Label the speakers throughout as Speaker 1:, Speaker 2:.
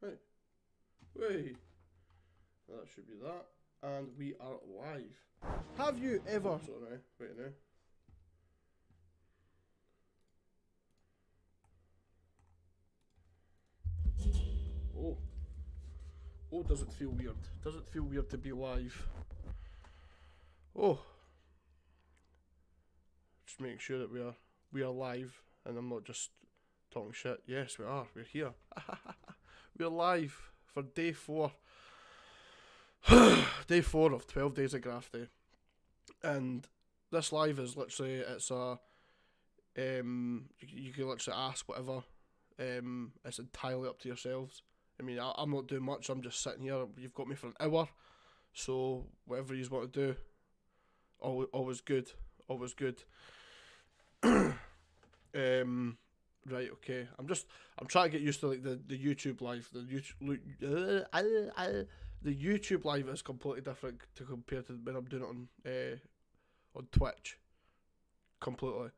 Speaker 1: Hey, wait. That should be that. And we are live. Have you ever? Sorry, wait now. Oh, oh, does it feel weird? Does it feel weird to be live? Oh, just making sure that we are live, and I'm not just talking shit. Yes, we are. We're here. We're live for day 4. Day 4 of 12 days of Graph Day, and this live is literally it's a you can literally ask whatever. It's entirely up to yourselves. I mean, I'm not doing much. I'm just sitting here. You've got me for an hour, so whatever you want to do, always good, always good. Right, okay. I'm trying to get used to like the YouTube live. The YouTube live is completely different to compare to when I'm doing it on Twitch. Completely.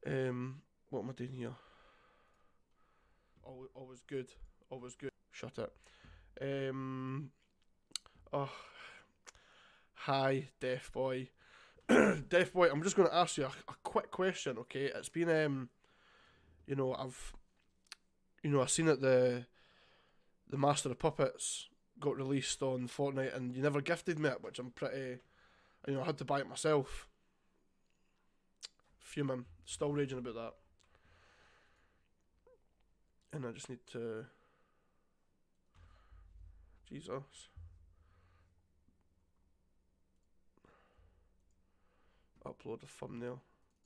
Speaker 1: What am I doing here? Always good, always good. Shut it. Oh, hi, Deaf Boy. Deaf Boy, I'm just going to ask you a quick question, okay? It's been I've seen that the Master of Puppets got released on Fortnite, and you never gifted me it, which I'm pretty, I had to buy it myself. Fuming, still raging about that, and I just need to, Jesus, upload a thumbnail.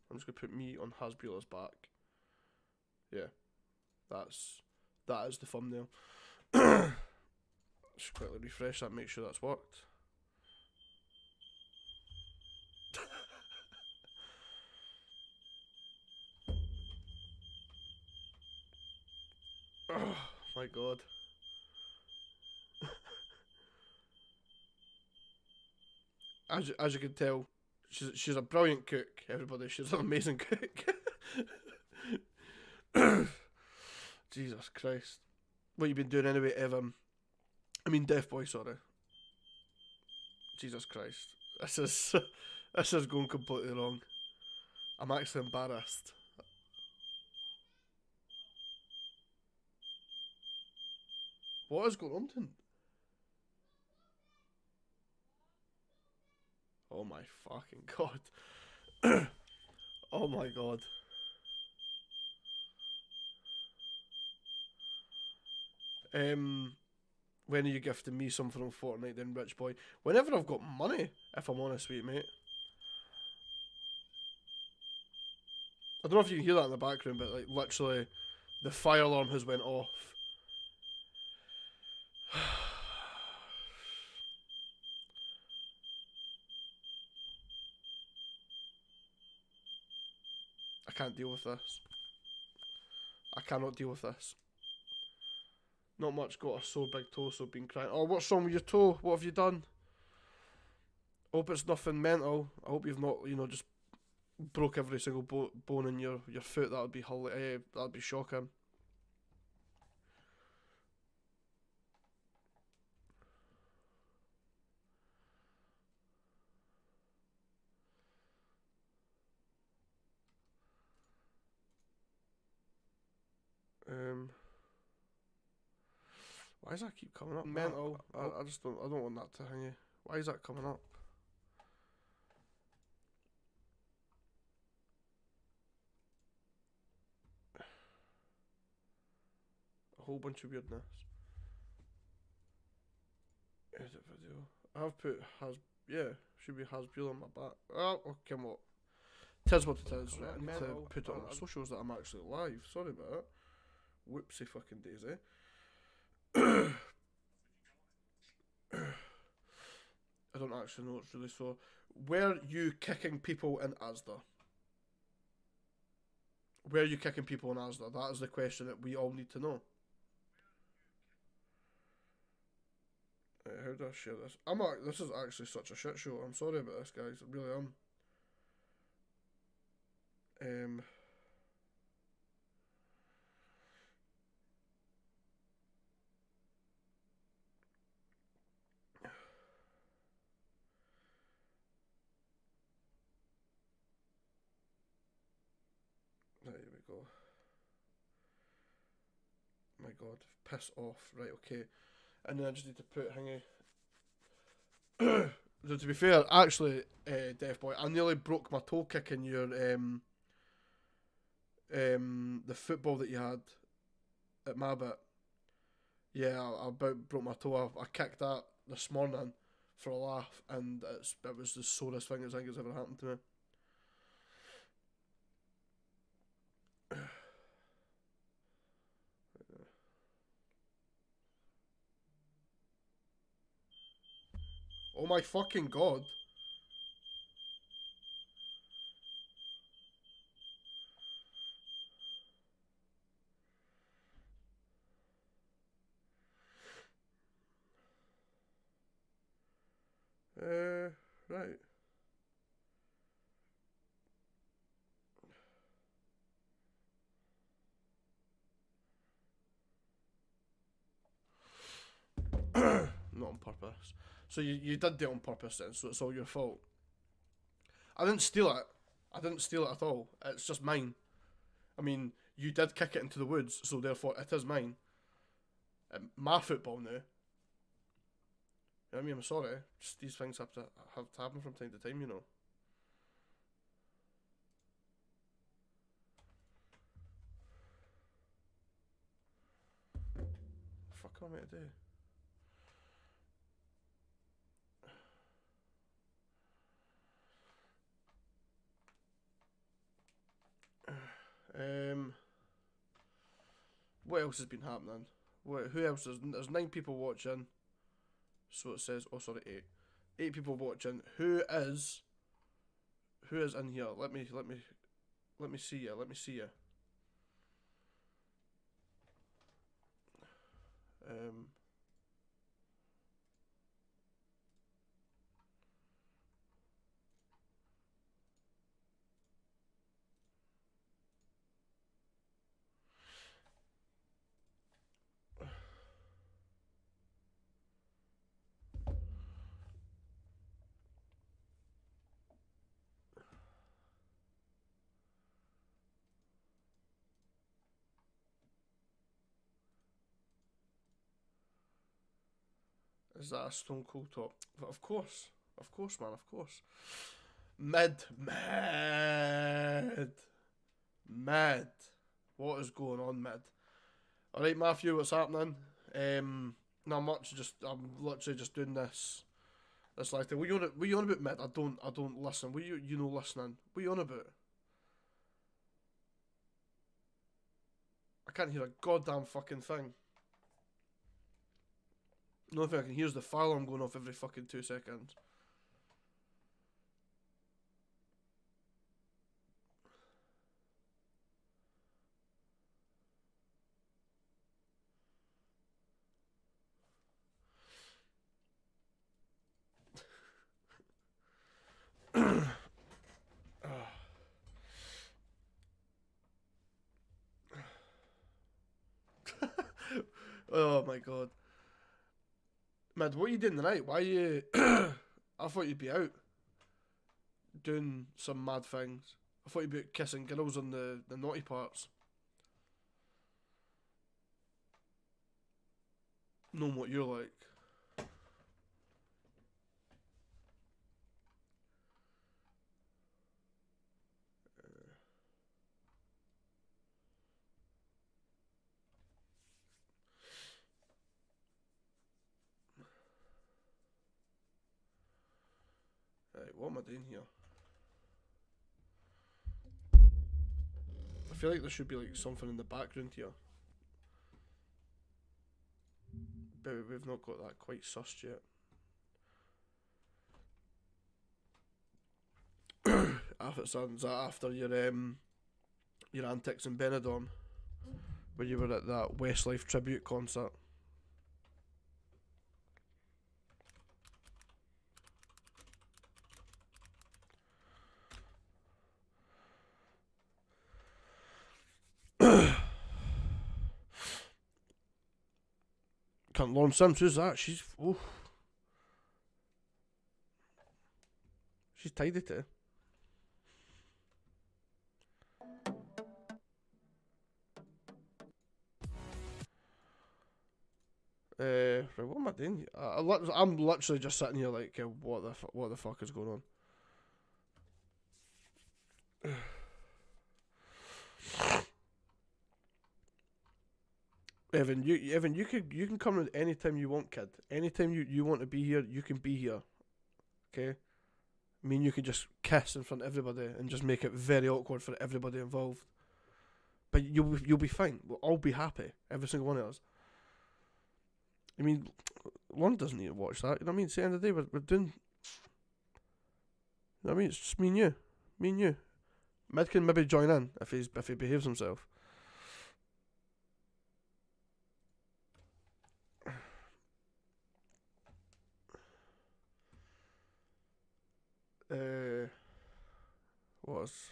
Speaker 1: I'm just gonna put me on Hasbuela's back. Yeah, that is the thumbnail. Just quickly refresh that, make sure that's worked. Oh my god. As you can tell, she's a brilliant cook. Everybody, she's an amazing cook. Jesus Christ, what you been doing anyway, Evan? I mean, Deaf Boy. Sorry. Jesus Christ, this is this is going completely wrong. I'm actually embarrassed. What is going on? Oh my fucking god. Oh my god. Um, when are you gifting me something on Fortnite then, rich boy? Whenever I've got money, if I'm honest with you, mate. I don't know if you can hear that in the background, but like literally, the fire alarm has went off. I can't deal with this. I cannot deal with this. Not much. Got a sore big toe, so been crying. Oh, what's wrong with your toe? What have you done? Hope it's nothing mental. I hope you've not, just broke every single bone in your foot. That would be that would be shocking. Um, why does that keep coming up? Mental. I just don't. I don't want that to hang you. Why is that coming up? A whole bunch of weirdness. Edit video. I've put has should be Hasbuel on my back. Oh, okay, what? Tis what it is. Right, I need to put it on my socials that I'm actually live. Sorry about that. Whoopsie fucking daisy. I don't actually know what's really so. Were you kicking people in Asda? Were you kicking people in Asda? That is the question that we all need to know. How do I share this? This is actually such a shit show. I'm sorry about this, guys. I really am. Um, god, piss off. Right, okay. And then I just need to put hingy. So to be fair, actually, Deaf Boy, I nearly broke my toe kicking your the football that you had at my bit. Yeah, I about broke my toe. I kicked that this morning for a laugh, and it was the sorest thing I think it's ever happened to me. Oh my fucking god. Right. Not on purpose. So you did do it on purpose then, so it's all your fault. I didn't steal it. I didn't steal it at all. It's just mine. I mean, you did kick it into the woods, so therefore it is mine. My football now. You know what I mean? I'm sorry. Just these things have to happen from time to time, you know. What the fuck am I meant to do? What else has been happening? Who else? There's 9 people watching. So it says, oh sorry, 8. 8 people watching. Who is in here? Let me see you. Let me see you. Is that a Stone Cold top? Of course, man, of course. Mid. What is going on, mid? All right, Matthew, what's happening? Not much. I'm literally just doing this live thing. What you on about, mid? I don't listen. What you know listening? What you on about? I can't hear a goddamn fucking thing. The only thing I can hear is the fire alarm going off every fucking 2 seconds. Oh my god. Mid, what are you doing tonight? Why are you... I thought you'd be out doing some mad things. I thought you'd be out kissing girls on the naughty parts. Knowing what you're like. Right, what am I doing here? I feel like there should be like something in the background here. But we've not got that quite sussed yet. After your antics in Benidorm, where you were at that Westlife tribute concert. Can't Lauren Sims, who's that? She's tidy too. Right, what am I doing? I'm literally just sitting here like, what the fuck is going on? Evan, you can come in anytime you want, kid. Anytime you want to be here, you can be here. Okay. I mean, you could just kiss in front of everybody and just make it very awkward for everybody involved. But you'll be fine. We'll all be happy. Every single one of us. I mean, Lauren doesn't need to watch that. You know what I mean? At the end of the day, we're doing. You know what I mean? It's just me and you. Me and you. Mid can maybe join in if he behaves himself. Was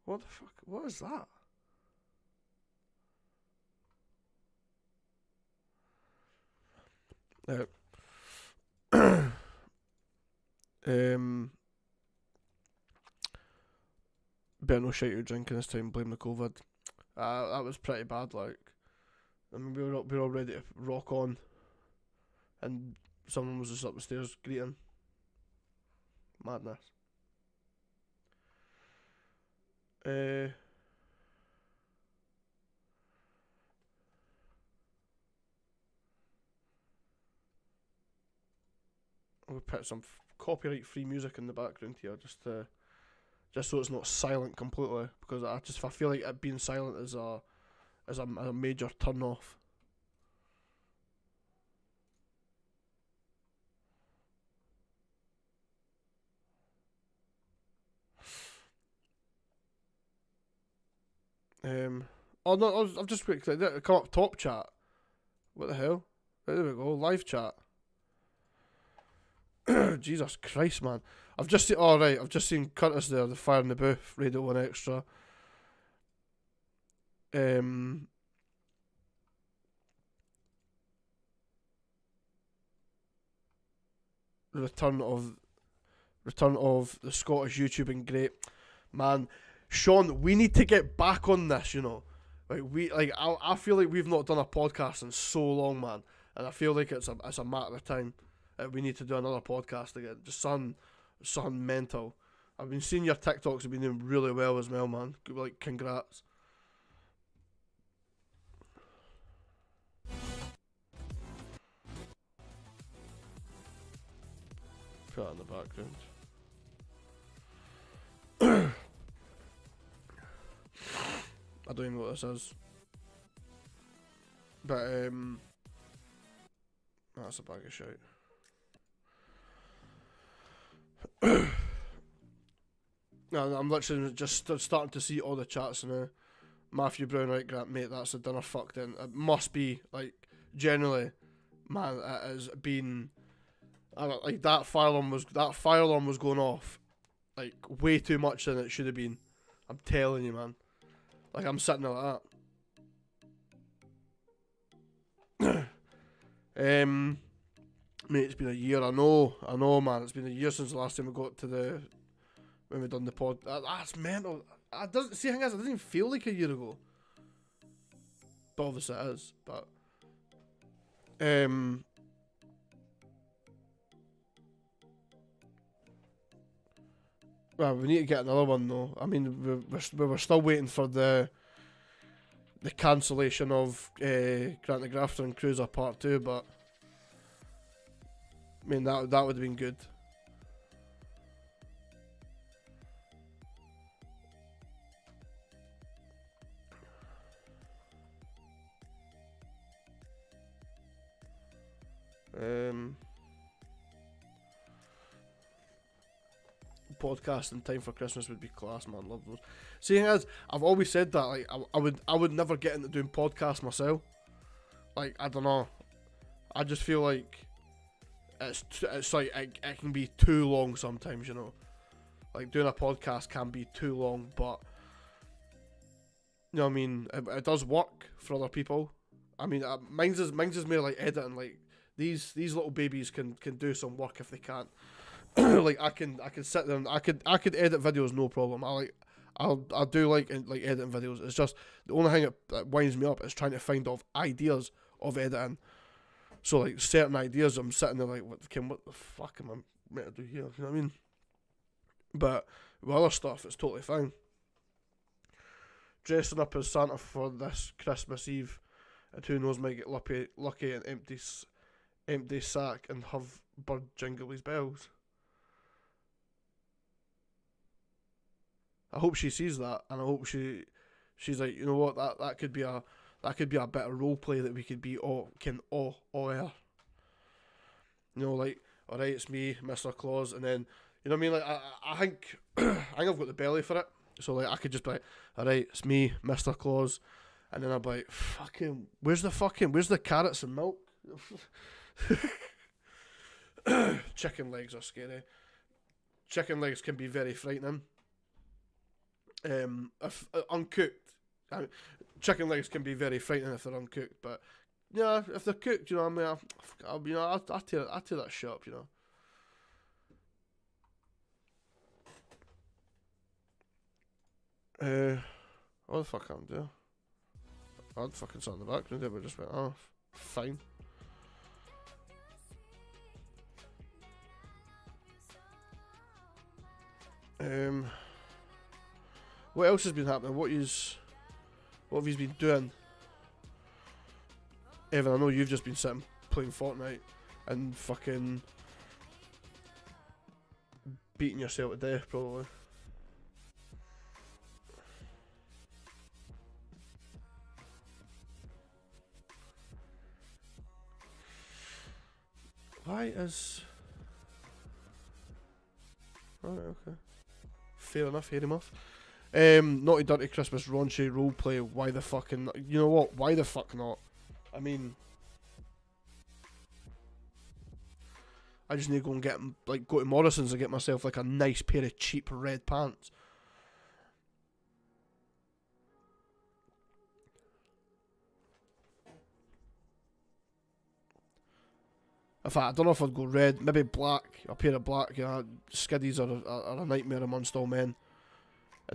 Speaker 1: what the fuck? What is that? Better no shite you drinking this time. Blame the COVID. That was pretty bad. Like, I mean, we were all ready to rock on, and someone was just up the stairs greeting. Madness. We'll put some copyright-free music in the background here, just so it's not silent completely, because I feel like it being silent is a major turn off. Oh no, I've just quickly come up top chat. What the hell? There we go, live chat. Jesus Christ, man! I've just seen Curtis there, the Fire in the Booth, Radio 1 Extra. The return of the Scottish YouTubing great man. Sean, we need to get back on this, you know. I feel like we've not done a podcast in so long, man, and I feel like it's a matter of time that we need to do another podcast again. Just something mental. I've been seeing your TikToks have been doing really well as well, man. Like, congrats. Put that in the background. I don't even know what this is. But, that's a bag of shit. No, I'm literally just starting to see all the chats now. Matthew Brown, right, Grant, mate, that's a dinner fucked in. It must be, like, generally, man, it has been, like, that fire alarm was going off, like, way too much than it should have been. I'm telling you, man. Like, I'm sitting there like that. Mate, it's been a year. I know, man. It's been a year since the last time we got to when we done the pod. That's mental. The thing is, it doesn't even feel like a year ago. But obviously it is. But well, we need to get another one though. I mean, we were still waiting for the cancellation of Grant the Grafter and Cruiser Part 2, but I mean that would have been good. Podcast in time for Christmas would be class, man. Love those. Seeing as I've always said that, like I would never get into doing podcasts myself. Like, I don't know. I just feel like it's like it can be too long sometimes, you know. Like, doing a podcast can be too long, but you know what I mean. It does work for other people. I mean, mine's is more like editing. Like, these little babies can do some work if they can't. Like, I can sit there and I could edit videos no problem. I do like editing videos. It's just the only thing that winds me up is trying to find off ideas of editing. So like certain ideas, I'm sitting there like, what the fuck am I meant to do here? You know what I mean? But with other stuff, it's totally fine. Dressing up as Santa for this Christmas Eve, and who knows, might get lucky and empty sack and have bird jingle his bells. I hope she sees that, and I hope she's like, you know what, that could be a bit of role play that we could be all air. You know, like, alright, it's me, Mr. Claus, and then, you know what I mean, like, I think I've got the belly for it, so like I could just be like, alright, it's me, Mr. Claus, and then I'll be like, where's the carrots and milk? Chicken legs are scary. Chicken legs can be very frightening. If uncooked, chicken legs can be very frightening if they're uncooked. But yeah, if they're cooked, you know, I mean, I'll tear that shit up, you know. What the fuck I'm doing? I had fucking something in the background there, but just went off. Fine. What else has been happening? What have you been doing? Evan, I know you've just been sitting playing Fortnite and fucking beating yourself to death, probably. Why is... Alright, okay. Fair enough, hear him off. Naughty Dirty Christmas raunchy roleplay. Why the fucking... You know what? Why the fuck not? I mean... I just need to go and get, like, go to Morrison's and get myself, like, a nice pair of cheap red pants. In fact, I don't know if I'd go red. Maybe black. A pair of black. Yeah, skiddies are a nightmare amongst all men.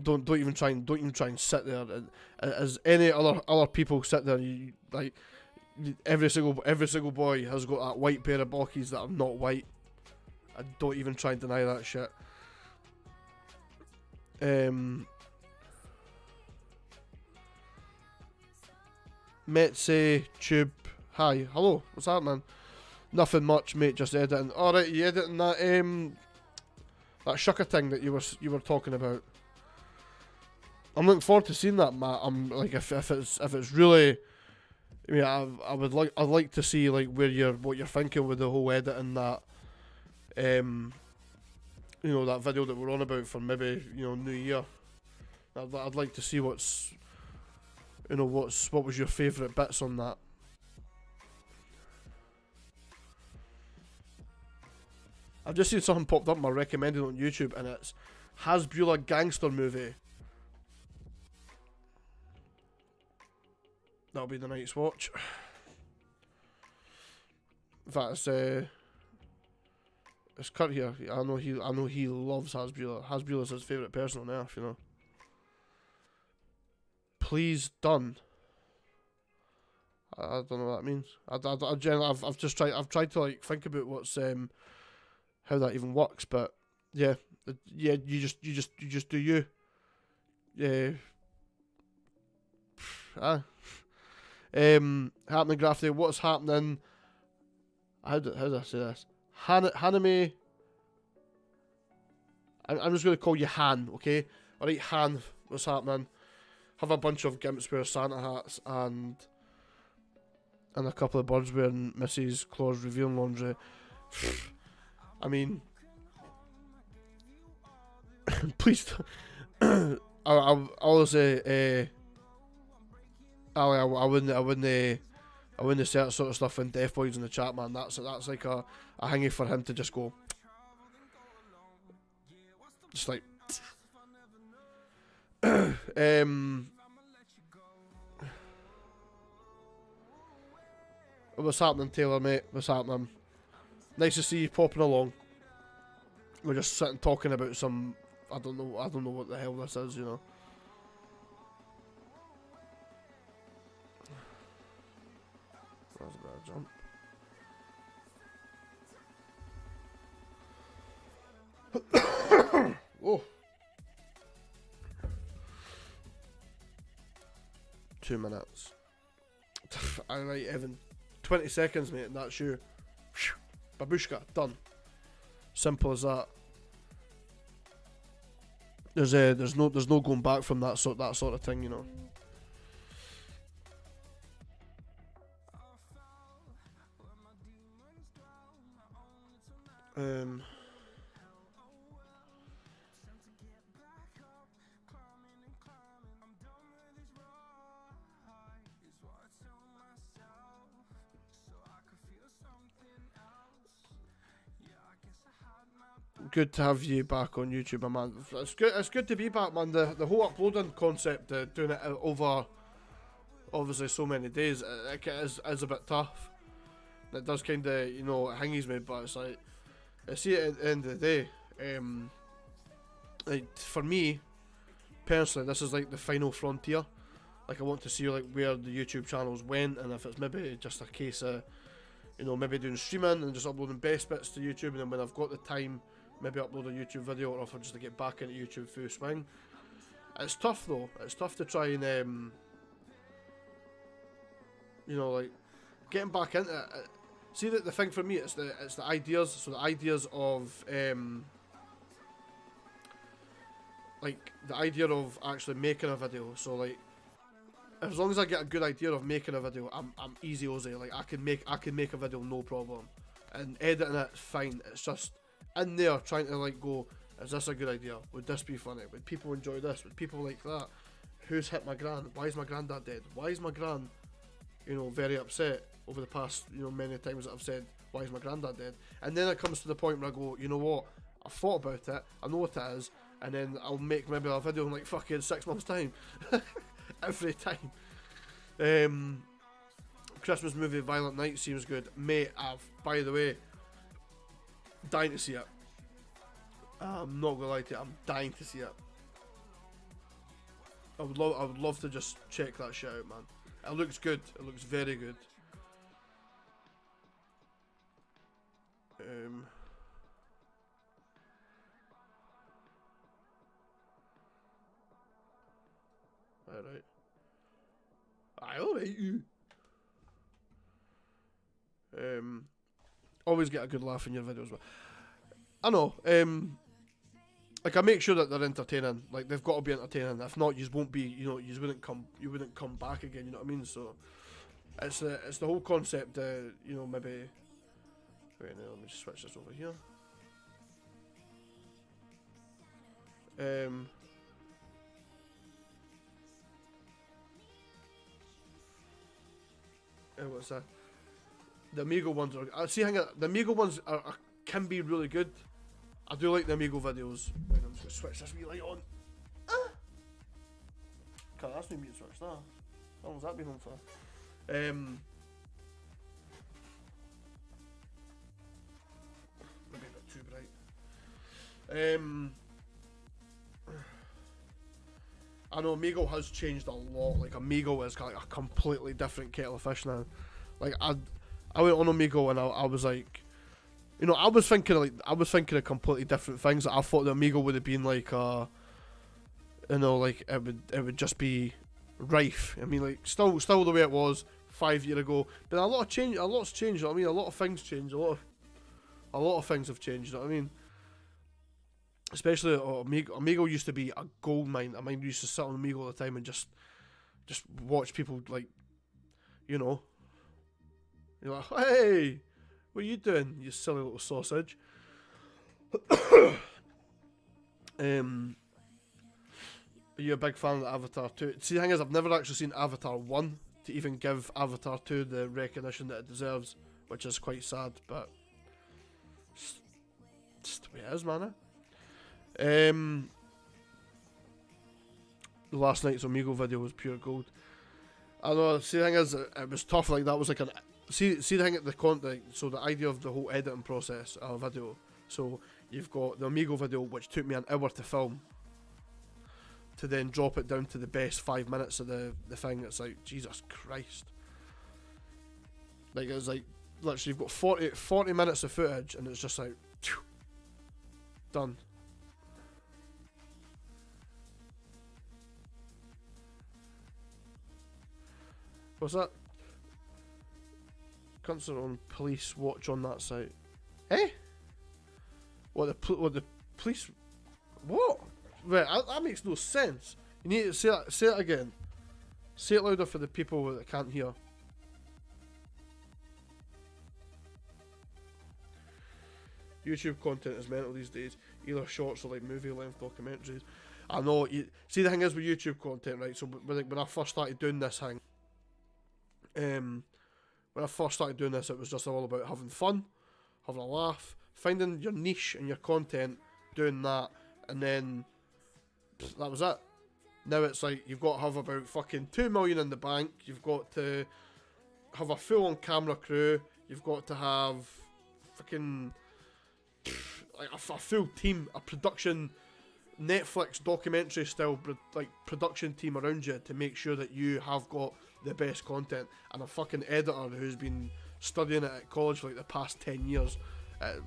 Speaker 1: Don't even try and sit there. As any other people sit there, you, like, every single boy has got that white pair of bockies that are not white. I don't even try and deny that shit. Metsy Tube. Hi, hello. What's that, man? Nothing much, mate. Just editing. All right, you editing that that shucker thing that you were talking about. I'm looking forward to seeing that, Matt. I'm like, if it's really, I mean, I'd like to see like what you're thinking with the whole editing that, you know, that video that we're on about for maybe, you know, New Year. I'd like to see what was your favourite bits on that. I've just seen something popped up, I recommended on YouTube, and it's Hasbula Gangster Movie. That'll be the night's watch. In fact, it's Kurt here. I know he loves Hasbula. Hasbula's his favourite person on earth, you know. Please done. I don't know what that means. I've tried to like think about what's how that even works, but yeah, you just do you. Yeah. Happening Grafty, what's happening? How do I say this? Haname. I'm just going to call you Han, okay? Alright, Han, what's happening? Have a bunch of gimps wear Santa hats and a couple of birds wearing Mrs. Claus revealing lingerie. I mean, please. I'll say, I wouldn't say that sort of stuff when Deaf Boy's in the chat, man. That's like a hangy for him to just go, just like, what's happening, Taylor, mate? What's happening? Nice to see you popping along. We're just sitting talking about some, I don't know what the hell this is, you know. That was a bad jump. Oh. 2 minutes. Alright, Evan. 20 seconds, mate, and that's you. Babushka, done. Simple as that. There's no going back from that sort of thing, you know. Good to have you back on YouTube, my man. It's good to be back, man. The whole uploading concept, doing it over obviously so many days, it is a bit tough. It does kind of, you know, it hangs me, but it's like, I see it at the end of the day. Like for me, personally, this is like the final frontier. Like I want to see like where the YouTube channels went, and if it's maybe just a case of, you know, maybe doing streaming and just uploading best bits to YouTube, and then when I've got the time, maybe upload a YouTube video, or if I just to get back into YouTube full swing. It's tough though. It's tough to try and you know, like getting back into it. See that the thing for me, it's the ideas. So the ideas of like the idea of actually making a video. So like, as long as I get a good idea of making a video, I'm easy Ozzy. Like I can make a video no problem, and editing it fine. It's just in there trying to like go, is this a good idea? Would this be funny? Would people enjoy this? Would people like that? Who's hit my gran? Why is my granddad dead? Why is my gran, you know, very upset over the past, you know, many times that I've said, why is my granddad dead? And then it comes to the point where I go, you know what? I've thought about it. I know what it is. And then I'll make maybe a video in like fucking 6 months time. Every time. Christmas movie Violent Night seems good. Mate, by the way, dying to see it. I'm not gonna lie to you, I'm dying to see it. I would love to just check that shit out, man. It looks good. It looks very good. Alright. Alright, you. Always get a good laugh in your videos, but I know. Like I make sure that they're entertaining. Like they've got to be entertaining. If not, you won't be. You know, you wouldn't come back again. You know what I mean? So it's the whole concept. You know, maybe. Wait, no, let me just switch this over here. What's that? The Amigo ones are. See, hang on. The Amigo ones can be really good. I do like the Amigo videos. Right, I'm just gonna switch this wee light on. Can't ask me to switch that. How long's that been on for? Maybe a bit too bright. I know Amigo has changed a lot. Like Amigo is kind of like a completely different kettle of fish now. Like I went on Amigo and I was like, you know, I was thinking of completely different things. I thought the Amigo would have been like you know, like it would just be rife. I mean, like still the way it was 5 years ago. But a lot's changed. You know what I mean? A lot of things changed. A lot of things have changed. You know what I mean? Especially Amigo used to be a gold mine. I mean, we used to sit on Amigo all the time and just watch people, like, you know. You're like, hey, what are you doing, you silly little sausage? Are you a big fan of the Avatar 2? See, the thing is, I've never actually seen Avatar 1 to even give Avatar 2 the recognition that it deserves, which is quite sad, but it's the way it is, man. Last night's Amigo video was pure gold. I know. See, the thing is, it was tough. Like that was like an. See the thing at the content. So the idea of the whole editing process of a video. So you've got the Amigo video, which took me an hour to film, to then drop it down to the best 5 minutes of the thing. It's like, Jesus Christ. Like it's like literally you've got 40 minutes of footage and it's just like phew, done. What's that? Cunts are on police watch on that site. Eh? What the police? What? Right, that makes no sense. You need to say it again. Say it louder for the people that can't hear. YouTube content is mental these days. Either shorts or like movie length documentaries. I know. See, the thing is with YouTube content, right? So when I first started doing this thing, when I first started doing this, it was just all about having fun, having a laugh, finding your niche and your content, doing that, and then that was it. Now it's like you've got to have about fucking 2 million in the bank. You've got to have a full-on camera crew. You've got to have fucking like a full team, a production, Netflix documentary style like production team around you to make sure that you have got the best content, and a fucking editor who's been studying it at college for like the past 10 years.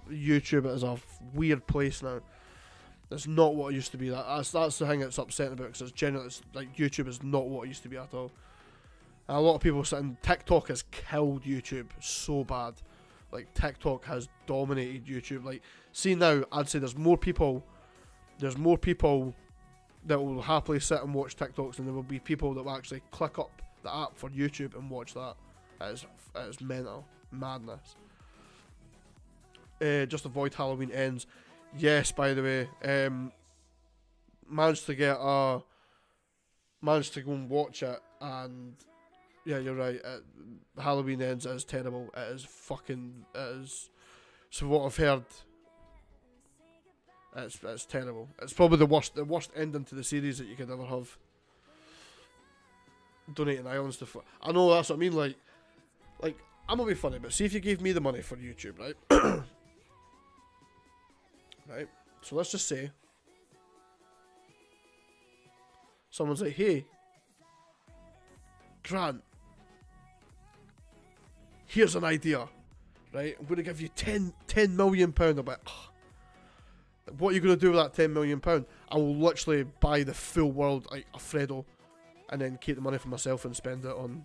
Speaker 1: YouTube is a weird place now. It's not what it used to be. That's the thing that's upsetting about it, because it's like YouTube is not what it used to be at all. And a lot of people saying TikTok has killed YouTube so bad. Like TikTok has dominated YouTube. Like, see now, I'd say there's more people that will happily sit and watch TikToks than there will be people that will actually click up the app for YouTube and watch that. It is mental madness. Just avoid Halloween ends. Yes, by the way, managed to go and watch it, and yeah, you're right. Halloween ends is terrible. It is. So what I've heard, it's terrible. It's probably the worst ending to the series that you could ever have. Donating islands to. I know, that's what I mean. Like I'm gonna be funny, but see if you gave me the money for YouTube, right? Right. So let's just say someone's like, "Hey, Grant, here's an idea, right? I'm going to give you 10 million pound." I'm like, "Ugh. What are you going to do with that 10 million pound?" I will literally buy the full world, like a Freddo, and then keep the money for myself and spend it on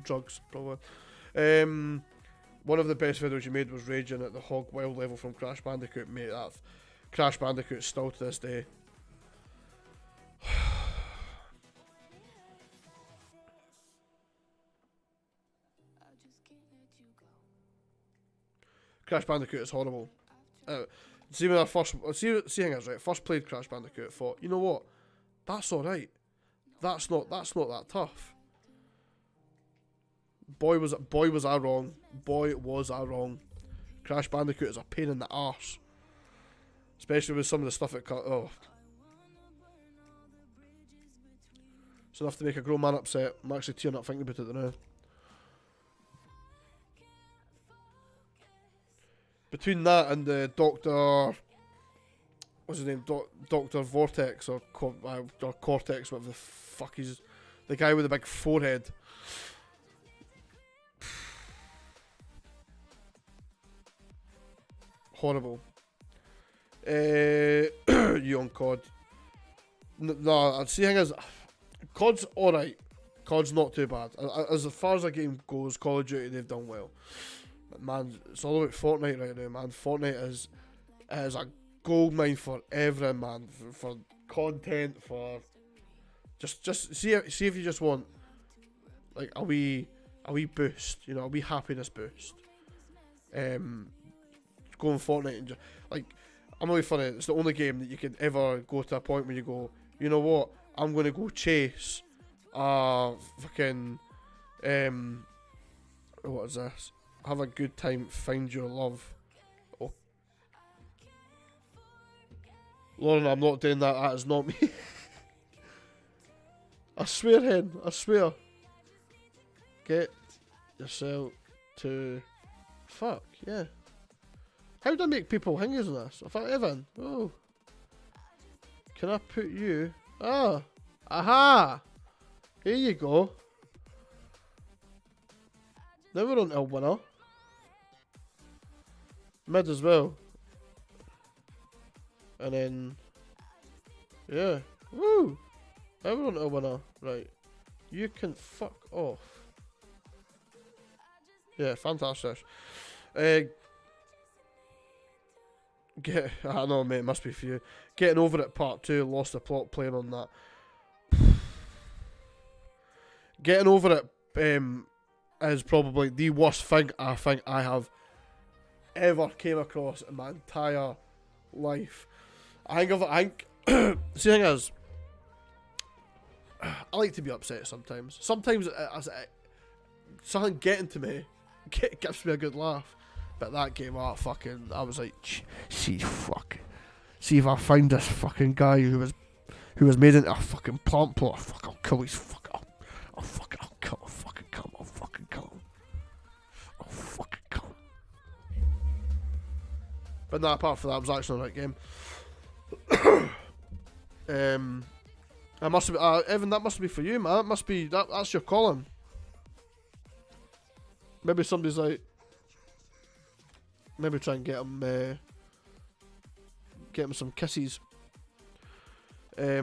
Speaker 1: drugs, probably. One of the best videos you made was raging at the hog wild level from Crash Bandicoot, mate. That Crash Bandicoot still to this day. Crash Bandicoot is horrible. See when I first seeing us right, first played Crash Bandicoot, thought, you know what, that's all right. That's not that tough. Boy was I wrong. Crash Bandicoot is a pain in the arse, especially with some of the stuff it cut. Oh, it's enough to make a grown man upset. I'm actually tearing up thinking about it now. Between that and the Doctor, what's his name, Doctor Vortex or Cortex, whatever the fuck he's, the guy with the big forehead. Horrible. You on COD? No, I'd see thing is, COD's alright. COD's not too bad. As far as a game goes, Call of Duty, they've done well. But man, it's all about Fortnite right now, man. Fortnite is a goldmine for everything, man. For content, for just see if you just want like a wee boost, you know, a wee happiness boost. Go on Fortnite and just, like, I'm gonna be funny, it's the only game that you can ever go to a point where you go, you know what, I'm gonna go chase fucking what is this? Have a good time, find your love. Oh, Lauren, I'm not doing that. That is not me. I swear, hen. I swear. Get yourself to fuck, yeah. How do I make people hangers on this? If I Evan, oh, can I put you? Ah, aha! Here you go. Now we're on to a winner. Mid as well. And then... Yeah. Woo! Now we're on to a winner. Right. You can fuck off. Yeah, fantastic. I know, mate, it must be for you. Getting Over It Part 2, lost the plot playing on that. Getting Over It is probably the worst thing I think I have ever came across in my entire life. I think the thing is, I like to be upset sometimes. Sometimes something getting to me gives me a good laugh. But that game, I was like, see if I find this fucking guy who was made into a fucking plant plot, fuck, I'll kill his fuck, I'll kill him, fucking kill him, I'll fucking kill him. But no, apart from that, it was actually a right game. I must be, Evan, that must be for you, man. That must be, that's your calling. Maybe somebody's like, maybe try and get him some kisses. Hey,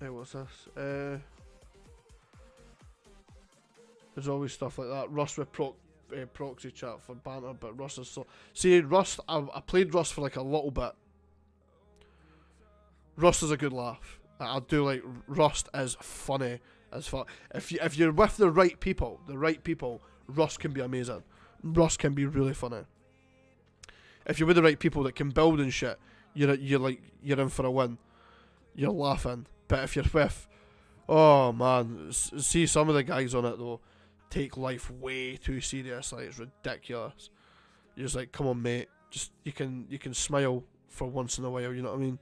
Speaker 1: what's this? There's always stuff like that. Rust with proxy chat for banter, but Rust is so... See, Rust, I played Rust for like a little bit. Rust is a good laugh. I do like... Rust is funny as fuck. If you're with the right people, Rust can be amazing. Rust can be really funny. If you're with the right people that can build and shit, you're in for a win. You're laughing. But if you're with... Oh, man. See, some of the guys on it, though, take life way too serious. Like, it's ridiculous. You're just like, come on, mate. Just you can smile for once in a while. You know what I mean?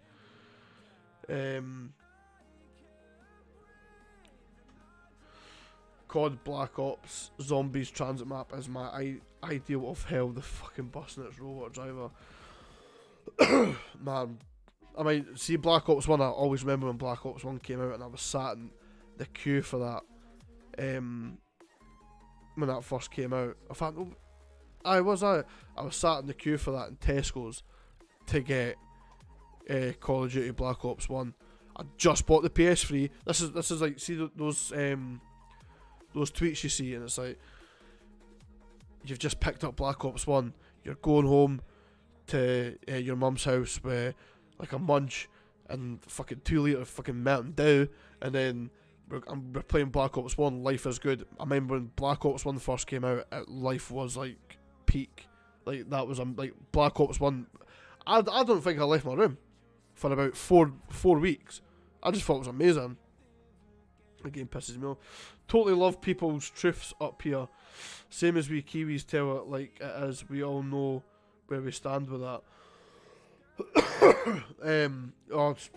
Speaker 1: COD Black Ops Zombies Transit Map is my ideal of hell. The fucking bus and its robot driver. Man, I mean, see Black Ops 1. I always remember when Black Ops 1 came out, and I was sat in the queue for that. When that first came out, I was sat in the queue for that in Tesco's to get Call of Duty Black Ops 1. I just bought the PS3. This is like, see those tweets you see, and it's like, you've just picked up Black Ops 1. You're going home to your mum's house with like a munch and fucking 2 litre of fucking Mountain Dew, and then we're playing Black Ops 1. Life is good. I remember when Black Ops 1 first came out, life was like peak. Like, that was like Black Ops 1. I don't think I left my room for about four weeks. I just thought it was amazing. The game pisses me off. Totally love people's truths up here. Same as we Kiwis tell it like it is. We all know where we stand with that.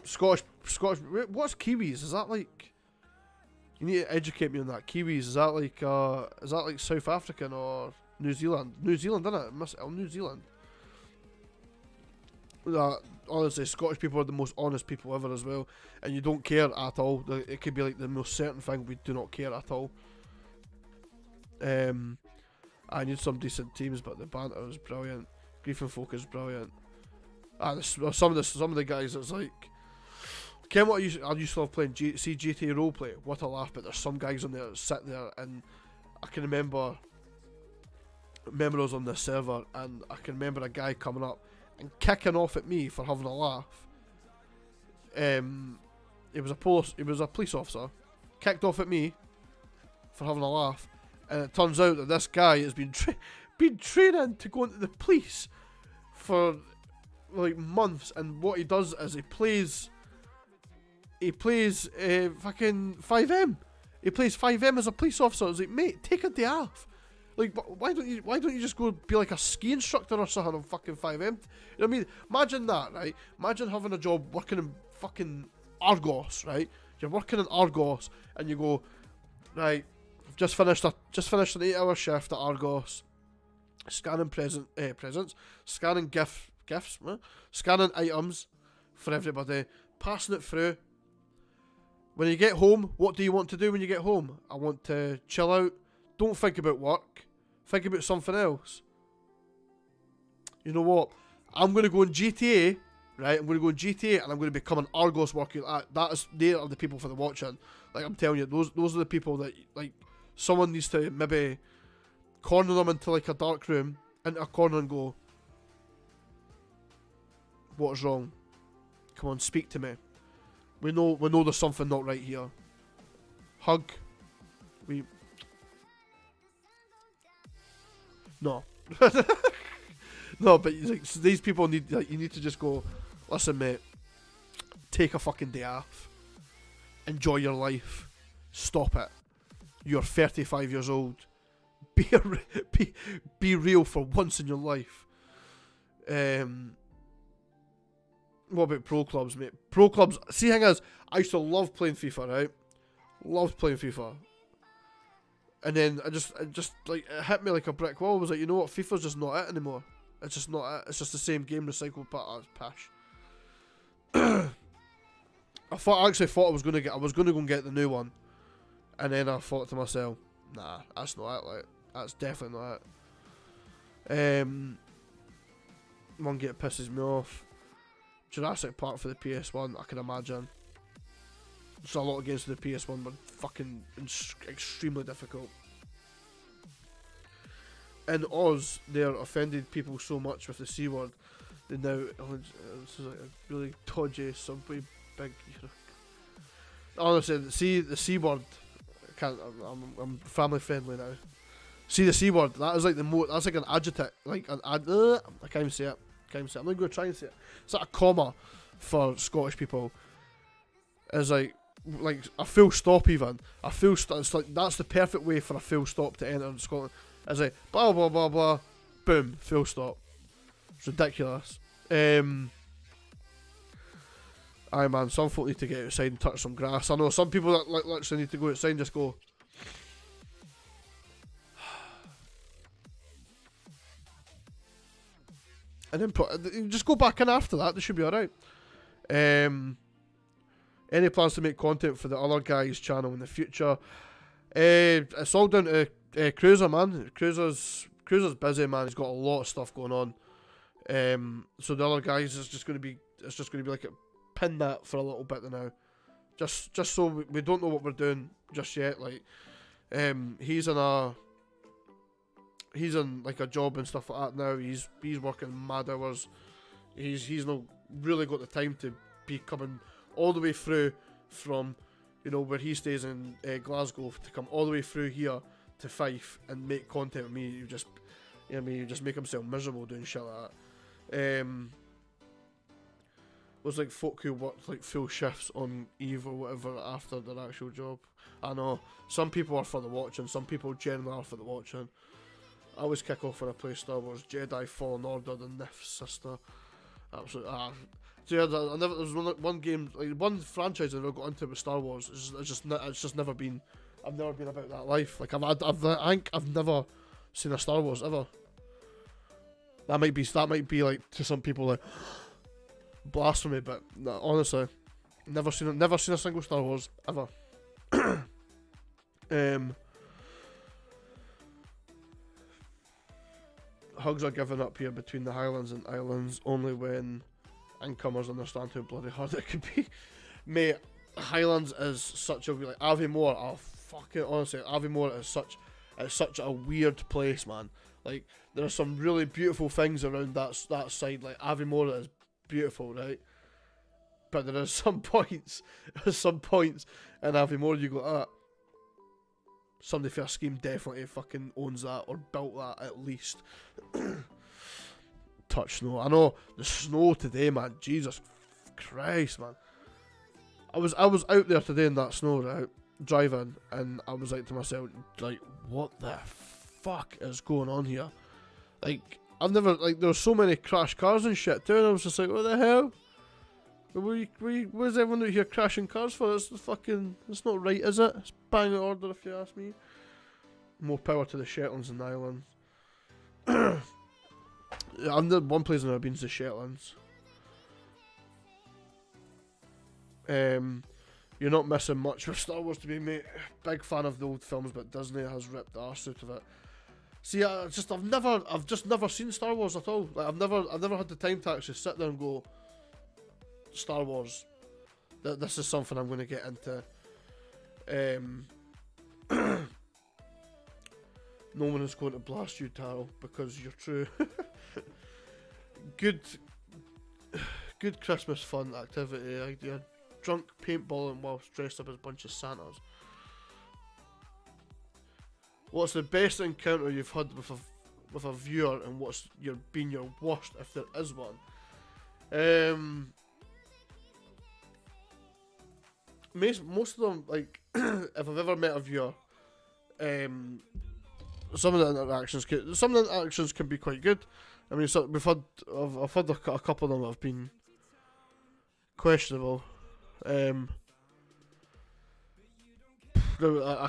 Speaker 1: Scottish. What's Kiwis? Is that like? You need to educate me on that. Kiwis, is that like South African or New Zealand? New Zealand, isn't it? New Zealand. Honestly, Scottish people are the most honest people ever as well, and you don't care at all. It could be like the most certain thing, we do not care at all. I need some decent teams, but the banter is brilliant. Grief and Folk is brilliant. Some of the guys, it's like, Ken, what I used to love playing GTA Roleplay. What a laugh! But there's some guys on there that sit there, and I can remember I was on this server, and I can remember a guy coming up and kicking off at me for having a laugh. He was a police officer, kicked off at me for having a laugh, and it turns out that this guy has been training to go into the police for like months, and what he does is he plays fucking 5M. He plays 5M as a police officer. I was like, mate, take a day off. Like, why don't you just go be like a ski instructor or something on fucking 5M? You know what I mean? Imagine that, right? Imagine having a job working in fucking Argos, right? You're working in Argos, and you go, right, I've just finished an 8-hour shift at Argos, scanning presents, scanning gifts, scanning items for everybody, passing it through, When you get home, what do you want to do when you get home? I want to chill out. Don't think about work. Think about something else. You know what? I'm going to go in GTA, right? I'm going to go in GTA and I'm going to become an Argos worker. They are the people for the watching. Like, I'm telling you, those are the people that, like, someone needs to maybe corner them into, like, a dark room, into a corner and go, what is wrong? Come on, speak to me. We know there's something not right here. Hug. No. No, but like, so these people need, like, you need to just go, listen mate, take a fucking day off. Enjoy your life. Stop it. You're 35 years old. Be real for once in your life. What about pro clubs, mate? Pro clubs, see, the thing is, I used to love playing FIFA, right? Loved playing FIFA. And then it just like, it hit me like a brick wall. I was like, you know what, FIFA's just not it anymore. It's just not it. It's just the same game recycled, but it's pish. I actually thought I was gonna go and get the new one. And then I thought to myself, nah, that's not it, like, that's definitely not it. One game pisses me off. Jurassic Park for the PS1, I can imagine. There's a lot of games for the PS1 were fucking extremely difficult. In Oz, they're offended people so much with the C word. They now, this is like a really dodgy, subway, big, you know. Honestly, the C word, I'm family friendly now. See the C word, that is like that's like an adjective, like I can't even say it. I'm not going to try and say it. It's like a comma for Scottish people. It's like a full stop even. A full stop. It's like, that's the perfect way for a full stop to enter in Scotland. It's like blah blah blah blah, boom, full stop. It's ridiculous. Aye man, some folk need to get outside and touch some grass. I know some people that literally need to go outside and just go. And then just go back in after that. They should be alright. Any plans to make content for the other guy's channel in the future? It's all down to Cruiser, man. Cruiser's busy, man. He's got a lot of stuff going on. So the other guys is just going to be like a pin that for a little bit now. Just so we don't know what we're doing just yet. Like, he's in like a job and stuff like that now. He's working mad hours. He's not really got the time to be coming all the way through from, you know, where he stays in Glasgow, to come all the way through here to Fife and make content with me. You just make himself miserable doing shit like that. Was like folk who worked like full shifts on Eve or whatever after their actual job. I know some people are for the watching, some people generally are for the watching. I always kick off when I play Star Wars Jedi Fallen Order, the Nif's sister. Absolutely. So yeah, there's one game, like one franchise I never got into with Star Wars. It's just never been. I've never been about that life. Like I think I've never seen a Star Wars ever. That might be like to some people like blasphemy, but no, honestly, never seen a single Star Wars ever. Hugs are given up here between the Highlands and Islands only when incomers understand how bloody hard it could be. Mate, Highlands is such a, like, Aviemore, oh fucking honestly, Aviemore is such a weird place, man. Like, there are some really beautiful things around that side. Like, Aviemore is beautiful, right? But there are some points in Aviemore you go, somebody for a scheme definitely fucking owns that or built that at least. Touch snow. I know the snow today, man. Jesus Christ, man. I was out there today in that snow, right, driving, and I was like to myself, like, what the fuck is going on here? Like, I've never, like, there were so many crashed cars and shit too, and I was just like, what the hell? Where's everyone out here crashing cars for? It's not right, is it? It's bang in order if you ask me. More power to the Shetlands and the Islands. One place I've never been to the Shetlands. you're not missing much with Star Wars to be, mate. Big fan of the old films, but Disney has ripped the arse out of it. See, I've just never seen Star Wars at all. Like I've never had the time to actually sit there and go, Star Wars. This is something I'm going to get into. No one is going to blast you, Taro, because you're true. Good Christmas fun activity. You're drunk paintballing whilst dressed up as a bunch of Santas. What's the best encounter you've had with a viewer, and what's been your worst, if there is one? Most of them, like, if I've ever met a viewer, some of the interactions can be quite good. I mean, so I've had a couple of them that have been questionable. I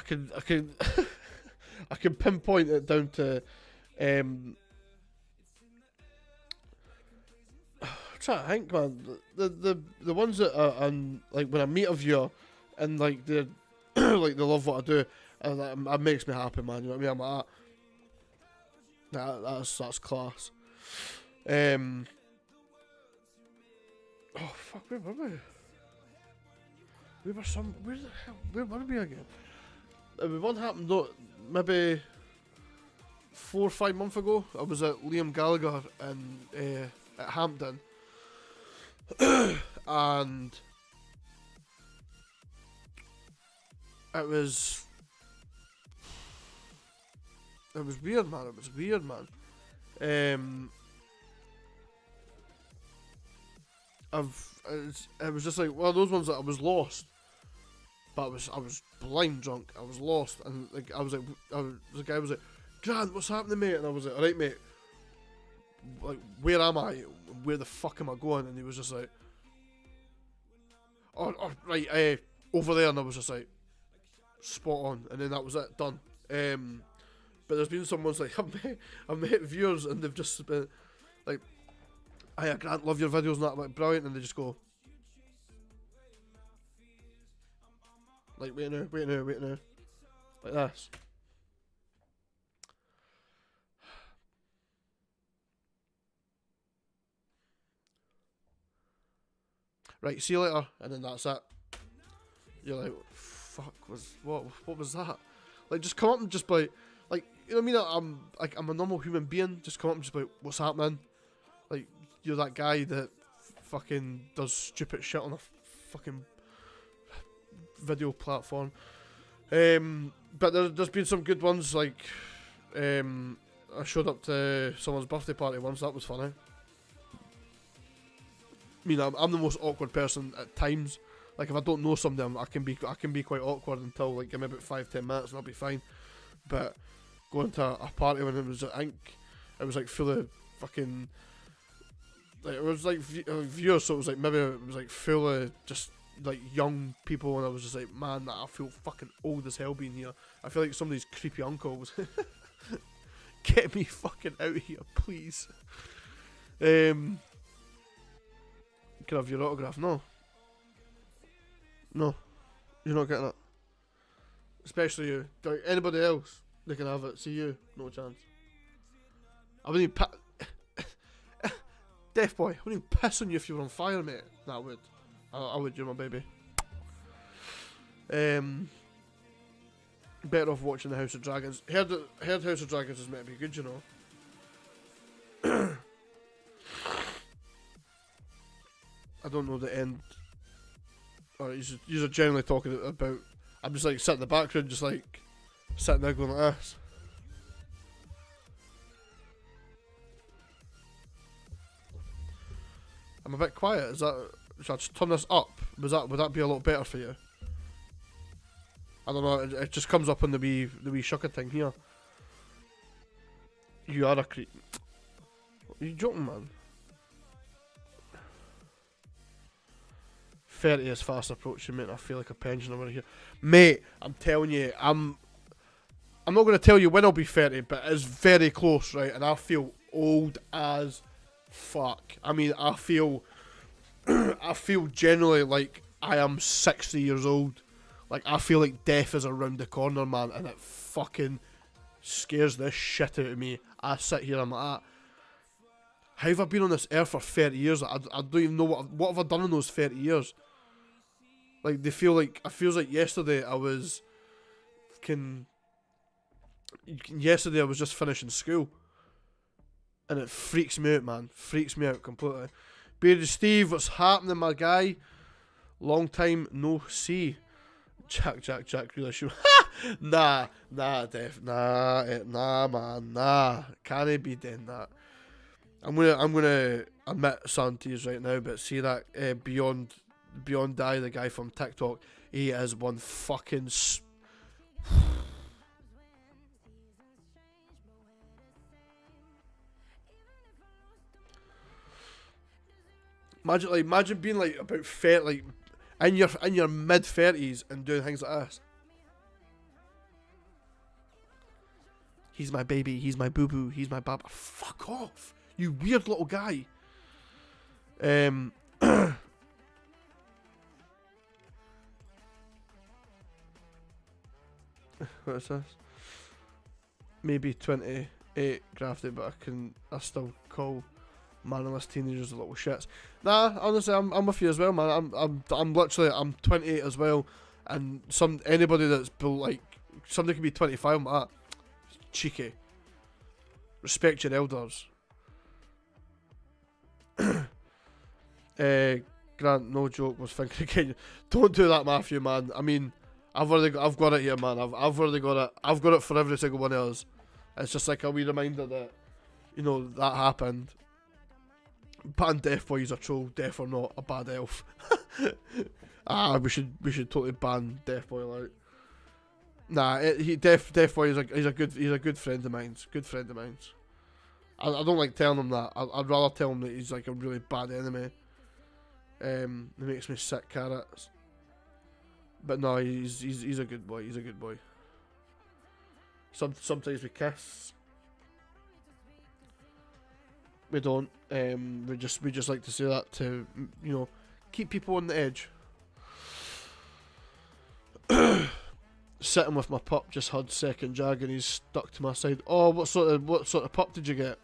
Speaker 1: can I can pinpoint it down to I'm trying to think, man. The ones that are like when I meet a viewer and like they like they love what I do, and that makes me happy, man. You know what I mean? I'm like that's class. Oh fuck, where were we? Where the hell? Where were we again? One happened though, maybe 4 or 5 months ago. I was at Liam Gallagher at Hampton, and it was weird, man. It was weird, man. It was just like one of those ones that I was lost, but I was blind drunk. I was lost, and like the guy was like, "Grant, what's happening, mate?" And I was like, "Alright, mate. Like, where am I? Where the fuck am I going?" And he was just like, "Oh right, over there." And I was just like, "Spot on." And then that was it, done. But there's been some ones like I've met viewers and they've just been like, "Hiya, Grant, love your videos and that, like, brilliant," and they just go like, wait now, like this. Right, see you later, and then that's it. You're like, fuck, what was that? Like, just come up and just be like, you know what I mean? I'm a normal human being. Just come up and just be like, what's happening? Like, you're that guy that fucking does stupid shit on a fucking video platform. But there's been some good ones. Like, I showed up to someone's birthday party once. That was funny. I mean, I'm the most awkward person at times. Like, if I don't know somebody, I can be quite awkward until like give me about 5-10 minutes and I'll be fine. But going to a party when it was, I think it was like full of fucking, like, it was like viewers, so it was like maybe it was like full of just like young people, and I was just like, man, I feel fucking old as hell being here. I feel like somebody's creepy uncle was get me fucking out of here, please. Can I have your autograph? No, you're not getting it. Especially you. Like, anybody else, they can have it. See you, no chance. I wouldn't even Deaf boy, I wouldn't even piss on you if you were on fire, mate. Nah, I would. I would, you're my baby. Better off watching the House of Dragons. Heard House of Dragons is meant to be good, you know. I don't know the end. Or you're generally talking about. I'm just like sitting in the background, just like sitting there going like this. I'm a bit quiet. Is that? Should I just turn this up? Would that be a lot better for you? I don't know. It just comes up on the wee shucker thing here. You are a creep. Are you joking, man? 30 is fast approaching, mate. I feel like a pensioner over here, mate. I'm telling you, I'm not going to tell you when I'll be 30, but it's very close, right? And I feel old as fuck. I mean, I feel generally like I am 60 years old. Like, I feel like death is around the corner, man, and it fucking scares the shit out of me. I sit here, I'm like, how have I been on this earth for 30 years? I don't even know what have I done in those 30 years. Like, it feels like yesterday I was yesterday I was just finishing school. And it freaks me out, man. Freaks me out completely. Bearded Steve, what's happening, my guy? Long time no see. Jack, really sure. Nah, Def. Nah, man, nah. Can't be doing that. I'm gonna admit something to you right now, but see that Beyond Die, the guy from TikTok, he is one fucking imagine being like about 30, like in your mid 30s and doing things like this. He's my baby, he's my boo boo, he's my baba. Fuck off, you weird little guy. What is this? Maybe 28 grafted, but I still call mannerless teenagers little shits. Nah, honestly, I'm with you as well, man. I'm literally, I'm 28 as well, and anybody that's like, somebody can be 25, I'm like, cheeky. Respect your elders. Grant, no joke, was thinking again. Don't do that, Matthew, man. I mean, I've got it here, man. I've already got it. I've got it for every single one of us. It's just like a wee reminder that, you know, that happened. Ban Death Boy, he's a troll, deaf or not, a bad elf. We should totally ban Death Boy, like. Nah, Death Boy is he's a good friend of mine. Good friend of mine. I don't like telling him that. I'd rather tell him that he's like a really bad enemy. It makes me sick, carrots. But no, he's a good boy. He's a good boy. Sometimes we kiss. We don't. We just like to say that to, you know, keep people on the edge. Sitting with my pup, just had second jag and he's stuck to my side. Oh, what sort of pup did you get?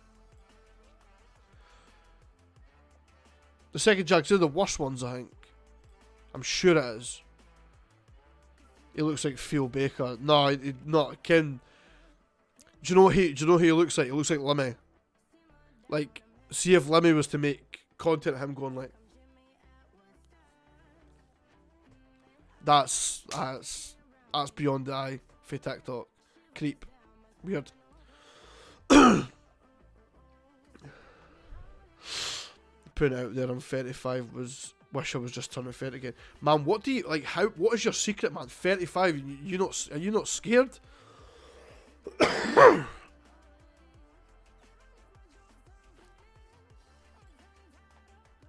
Speaker 1: The second jags are the worst ones, I think. I'm sure it is. He looks like Phil Baker. No, not Ken. Do you know who he looks like? He looks like Lemmy. Like, see if Lemmy was to make content of him going like, that's beyond the eye for TikTok. Creep. Weird. Putting it out there, I'm 35, wish I was just turning 30 again. Man, what do you, like, what is your secret, man? 35, are you not scared?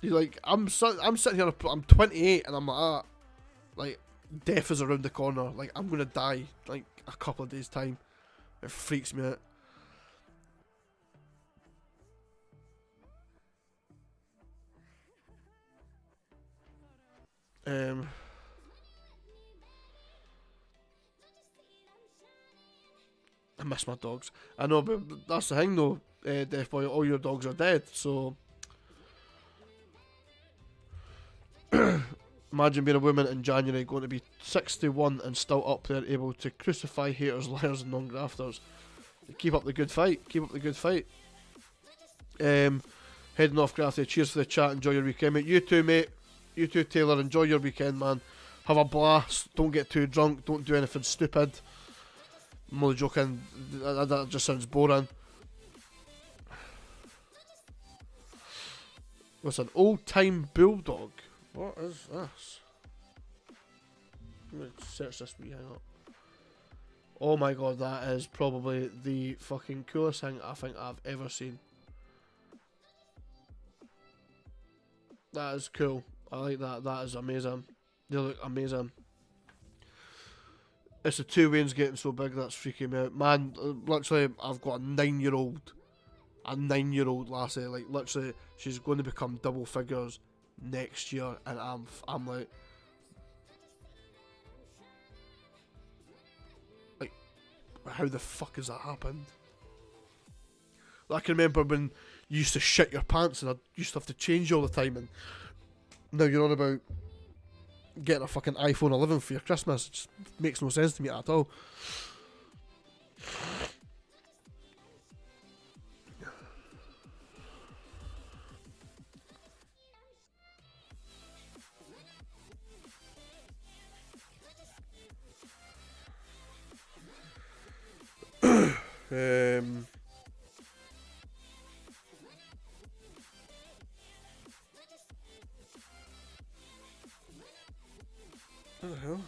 Speaker 1: You're like, I'm sitting here, I'm 28 and I'm like, death is around the corner. Like, I'm gonna die like a couple of days time. It freaks me out. I miss my dogs. I know, but that's the thing though, Death Boy, all your dogs are dead, so imagine being a woman in January, going to be 61 and still up there, able to crucify haters, liars and non-grafters. Keep up the good fight. Keep up the good fight. Heading off, Grafty. Cheers for the chat. Enjoy your weekend, mate. You too, mate. You too, Taylor. Enjoy your weekend, man. Have a blast. Don't get too drunk. Don't do anything stupid. I'm only joking. That just sounds boring. What's an old-time bulldog? What is this? I'm going to search this wee hang up. Oh my god, that is probably the fucking coolest thing I think I've ever seen. That is cool. I like that. That is amazing. They look amazing. It's the two Waynes getting so big, that's freaking me out. Man, literally, I've got a 9-year-old. A 9-year-old lassie. Like, literally, she's going to become double figures next year. And I'm like, How the fuck has that happened? I can remember when you used to shit your pants and I used to have to change all the time, and now you're on about getting a fucking iPhone 11 for your Christmas. It just makes no sense to me at all. What the hell?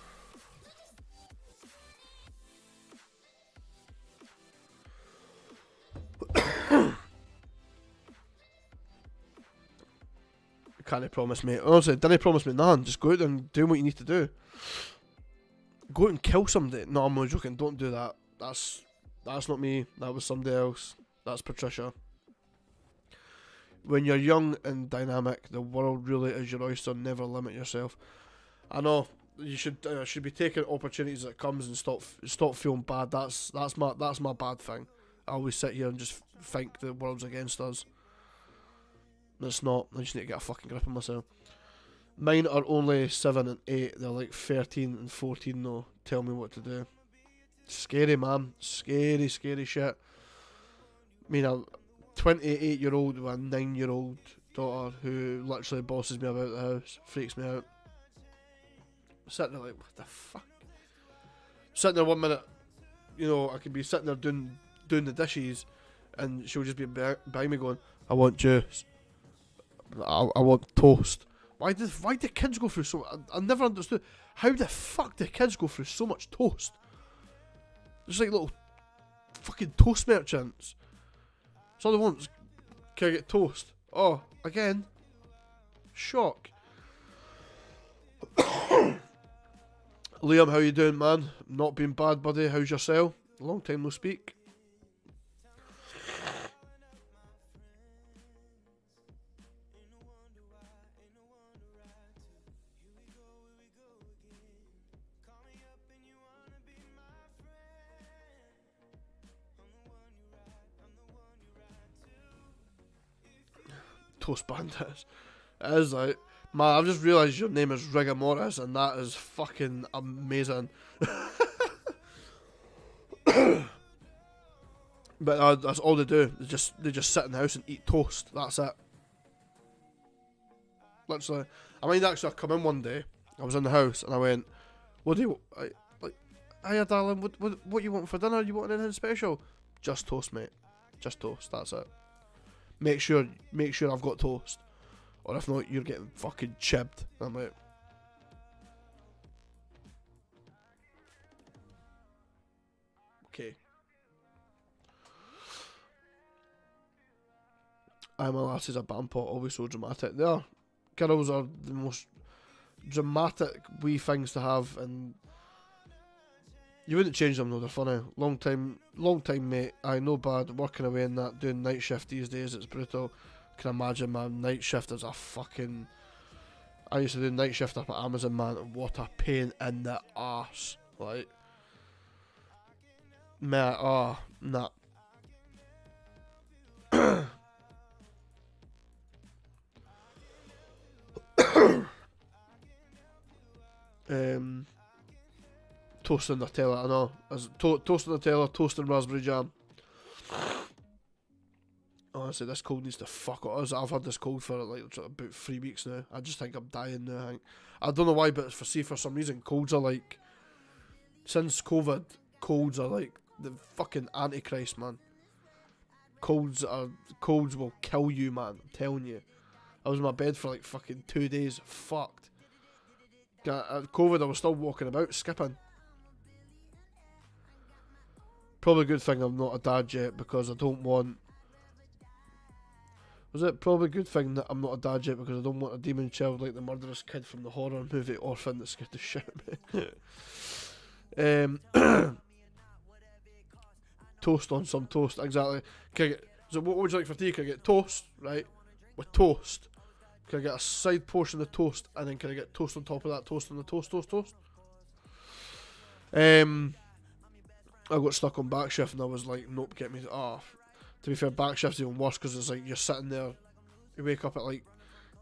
Speaker 1: Can't promise me. Honestly, didn't promise me nothing. Just go out there and do what you need to do. Go out and kill somebody. No, I'm not joking. Don't do that. That's not me. That was somebody else. That's Patricia. When you're young and dynamic, the world really is your oyster. Never limit yourself. I know you should be taking opportunities that comes and stop feeling bad. That's my bad thing. I always sit here and just think the world's against us. It's not. I just need to get a fucking grip on myself. Mine are only 7 and 8. They're like 13 and 14 though. Tell me what to do. Scary, man. Scary shit. I mean, a 28-year-old with a 9-year-old daughter who literally bosses me about the house. Freaks me out. Sitting there like, what the fuck? Sitting there 1 minute, you know, I could be sitting there doing the dishes, and she'll just be behind me going, I want juice. I want toast. Why do kids go through so? I never understood. How the fuck do kids go through so much toast? Just like little fucking toast merchants. That's all they want. Can I get toast? Oh, again. Shock. Liam, how you doing, man? Not being bad, buddy. How's yourself? Long time no speak. Toast Bandits. It is like, man, I've just realised your name is Rigor Mortis, and that is fucking amazing. But that's all they do. They just sit in the house and eat toast. That's it. Literally. I mean, actually, I come in one day. I was in the house and I went, "What do you like? Hiya, darling. What you want for dinner? You want anything special?" Just toast, mate. Just toast. That's it. Make sure I've got toast, or if not, you're getting fucking chibbed. I'm like, okay. I'm a lass is a band-pot, always so dramatic. They are. Girls are the most dramatic wee things to have, and you wouldn't change them though. They're funny. Long time, mate. I know bad. Working away in that, doing night shift these days, it's brutal. Can imagine, man. Night shift is a fucking. I used to do night shift up at Amazon, man. And what a pain in the arse. Like, man. Oh, nah. Toast and Nutella, I know. As toast and Nutella, toast and raspberry jam. Honestly, this cold needs to fuck off. I've had this cold for like about 3 weeks now. I just think I'm dying now. I don't know why, but for some reason, colds are like, since COVID, colds are like the fucking antichrist, man. Colds will kill you, man. I'm telling you. I was in my bed for like fucking 2 days, fucked. COVID, I was still walking about, skipping. Probably a good thing I'm not a dad yet, because I don't want... Was it probably a good thing that I'm not a dad yet, because I don't want a demon child like the murderous kid from the horror movie Orphan that scared the shit out of me. Toast on some toast, exactly. Can I get... So what would you like for tea? Can I get toast, right? With toast. Can I get a side portion of toast, and then can I get toast on top of that? Toast on the toast. I got stuck on back shift and I was like, nope, get me. To be fair, back shift's even worse because it's like you're sitting there, you wake up at like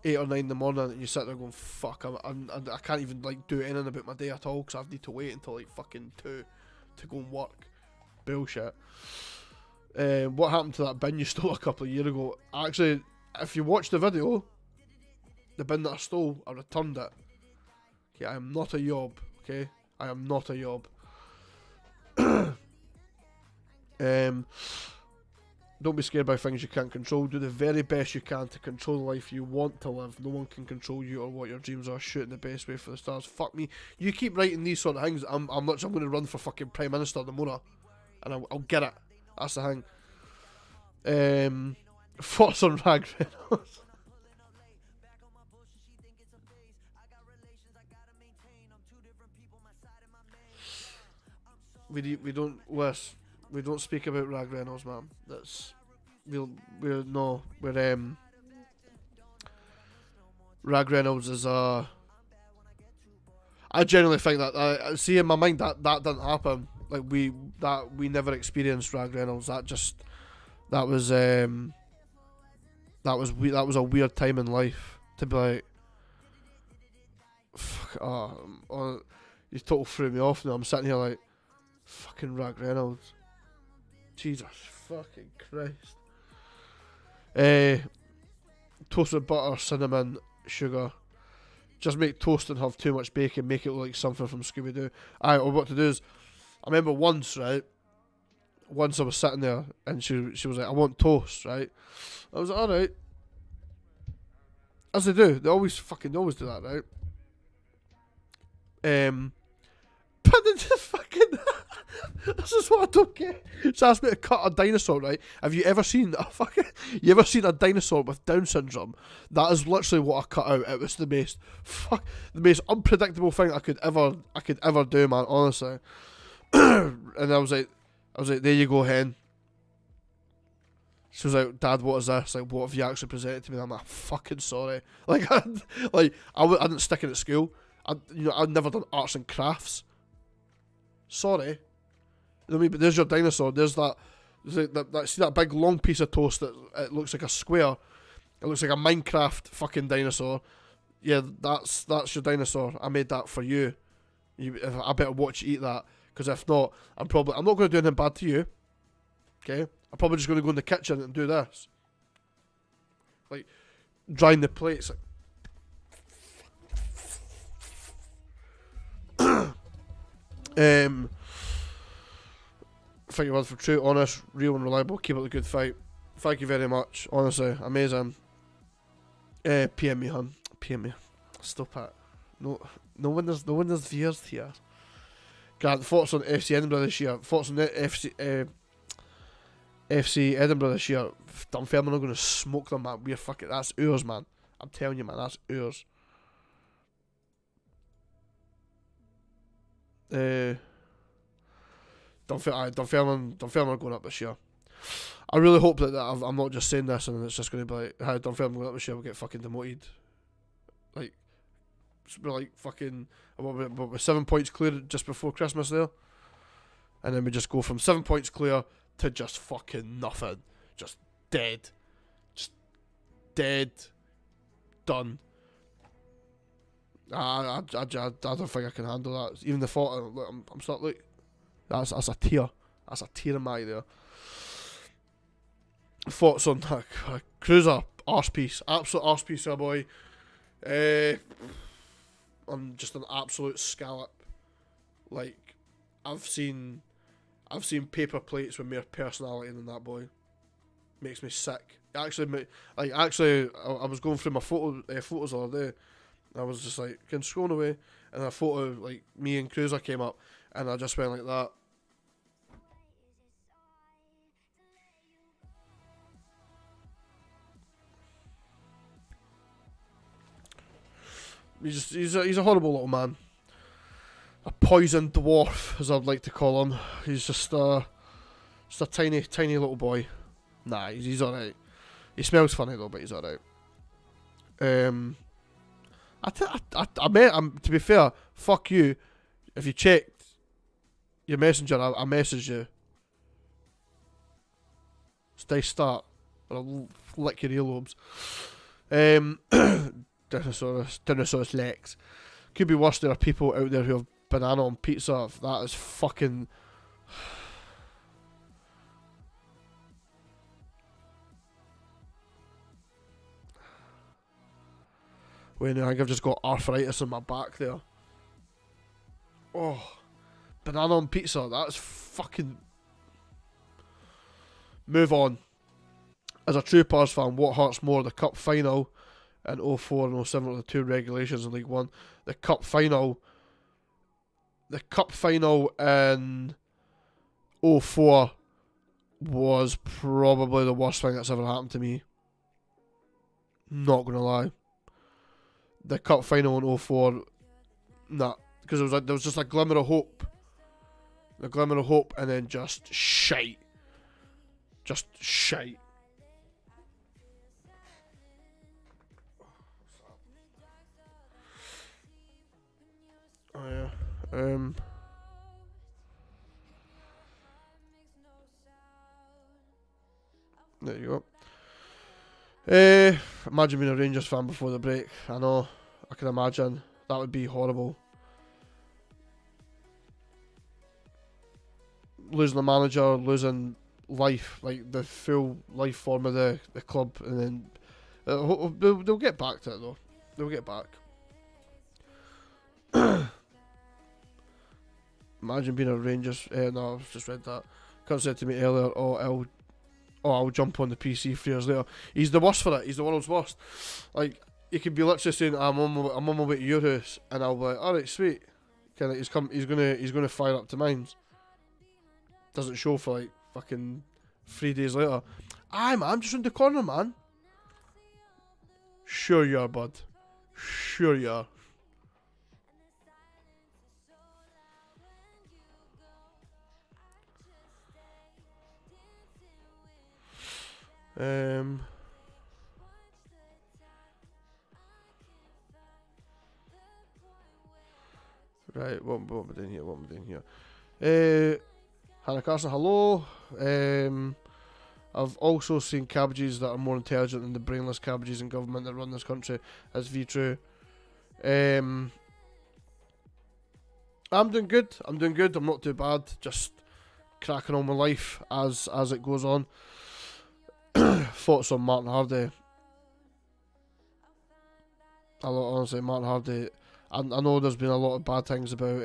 Speaker 1: 8 or 9 in the morning and you sit there going, fuck, I can't even like do anything about my day at all because I need to wait until like fucking 2 to go and work. Bullshit. What happened to that bin you stole a couple of years ago? Actually, if you watch the video, the bin that I stole, I returned it. Okay, I am not a yob. Okay, I am not a yob. Don't be scared by things you can't control. Do the very best you can to control the life you want to live. No one can control you or what your dreams are. Shooting the best way for the stars. Fuck me. You keep writing these sort of things, I'm going to run for fucking Prime Minister tomorrow. And I'll get it. That's the thing. Thoughts on Rag Reynolds? We don't speak about Rag Reynolds, man. That's Rag Reynolds is I genuinely think that I see in my mind that didn't happen. Like we never experienced Rag Reynolds. That was a weird time in life to be like, fuck, you total threw me off now. I'm sitting here like, fucking Rag Reynolds. Jesus fucking Christ. Toast with butter, cinnamon, sugar. Just make toast and have too much bacon. Make it look like something from Scooby-Doo. What to do is, I remember once I was sitting there and she was like, I want toast, right? I was like, alright. As they do. They always do that, right? But then just fucking this is what I don't get. She asked me to cut a dinosaur, right? Have you ever seen a dinosaur with Down syndrome? That is literally what I cut out. It was the most unpredictable thing I could ever do, man, honestly. And I was like, there you go, hen. She was like, Dad, what is this? Like, what have you actually presented to me? And I'm like, fucking sorry. I didn't stick it at school. I'd never done arts and crafts. Sorry. You know what I mean? But there's your dinosaur. There's that. See that big long piece of toast that it looks like a square. It looks like a Minecraft fucking dinosaur. Yeah, that's your dinosaur. I made that for you. I better watch you eat that. Because if not, I'm not going to do anything bad to you. Okay? I'm probably just going to go in the kitchen and do this. Like, drying the plates. Thank you, for true, honest, real and reliable. Keep up the good fight. Thank you very much. Honestly, amazing. PM me, hun. PM me. Stop it. No one there's viewers here. Grant, thoughts on FC Edinburgh this year? Thoughts on the FC Edinburgh this year? Dunfermline are going to smoke them, man. We're fucking. That's ours, man. I'm telling you, man. That's ours. Dunfermline are going up this year. I really hope that I'm not just saying this and it's just going to be like, how Dunfermline going up this year, we'll get fucking demoted. Like, we're like fucking, we're 7 points clear just before Christmas there. And then we just go from 7 points clear to just fucking nothing. Just dead. Just dead. Done. I don't think I can handle that. Even the thought, I'm starting like, that's a tear. That's a tear in my eye there. Thoughts on that? Cruiser, arse piece, absolute arse piece, boy. I'm just an absolute scallop. Like, I've seen paper plates with more personality than that boy. Makes me sick. Actually, I was going through my photos the other day. I was just like, scrolling away, and a photo like me and Cruiser came up, and I just went like that. He's a horrible little man. A poisoned dwarf, as I'd like to call him. He's just a tiny little boy. Nah, he's alright. He smells funny though, but he's alright. To be fair, fuck you. If you checked Your messenger, I messaged you. Stay start. Or I'll lick your earlobes. Dinosaurus Lex. Could be worse. There are people out there who have banana on pizza. That is fucking. Wait, no, I think I've just got arthritis in my back there. Oh, banana on pizza. That's fucking. Move on. As a true Pars fan, what hurts more, the cup final in 04 and 07 were the two regulations in League One. The cup final in 04 was probably the worst thing that's ever happened to me. Not gonna lie. The cup final in 04, nah, because there was just a glimmer of hope. A glimmer of hope, and then just shite. Just shite. Oh yeah. There you go. Imagine being a Rangers fan before the break. I know. I can imagine. That would be horrible. Losing a manager, losing life, like the full life form of the club, and then they'll get back to it though. They'll get back. Imagine being a Rangers. No, I've just read that. Kurt said to me earlier, I'll jump on the PC 3 years later. He's the worst for it. He's the world's worst. Like, he could be literally saying, I'm on my way to your house, and I'll be like, alright, sweet. Kinda, he's gonna fire up to mine. Doesn't show for like fucking 3 days later. Aye, man, I'm just round the corner, man. Sure you are, bud. Sure you are. Right, what am I doing here? Hannah Carson, hello. I've also seen cabbages that are more intelligent than the brainless cabbages in government that run this country. That's very true. I'm doing good. I'm not too bad. Just cracking on my life as it goes on. Thoughts on Martin Hardy. Honestly, Martin Hardy. I know there's been a lot of bad things about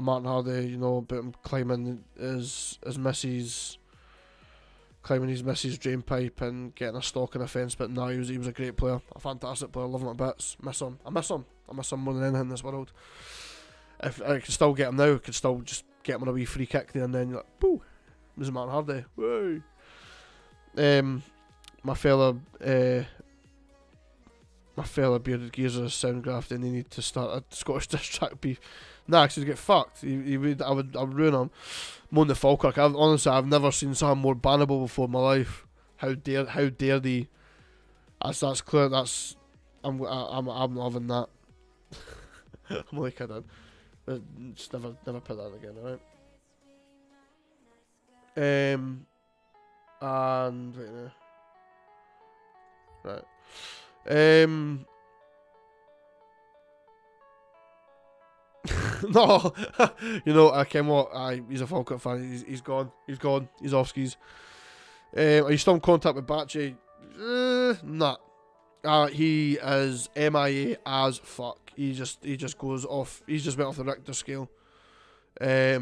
Speaker 1: Martin Hardy. You know, about him climbing his missus, climbing his missus' drain pipe and getting a stalking offence. But no, he was a great player, a fantastic player. Love him to bits. Miss him. I miss him more than anything in this world. If I could still get him now, I could still just get him on a wee free kick there, and then you're like, boo, this is Martin Hardy. Woo. My fella bearded geezer is soundgraphed, and they need to start a Scottish diss track beef. Nah, because he'd get fucked. I would ruin him. Moan the Falkirk. Honestly, I've never seen something more bannable before in my life. How dare they? That's clear. I'm not having that. I'm only kidding. But just never put that again, alright? And wait now. Right. No, you know, I came what? He's a Falkirk fan. He's gone. He's off skis. Are you still in contact with Batchy? Nah. He is MIA as fuck. He just goes off. He's just went off the Richter scale. I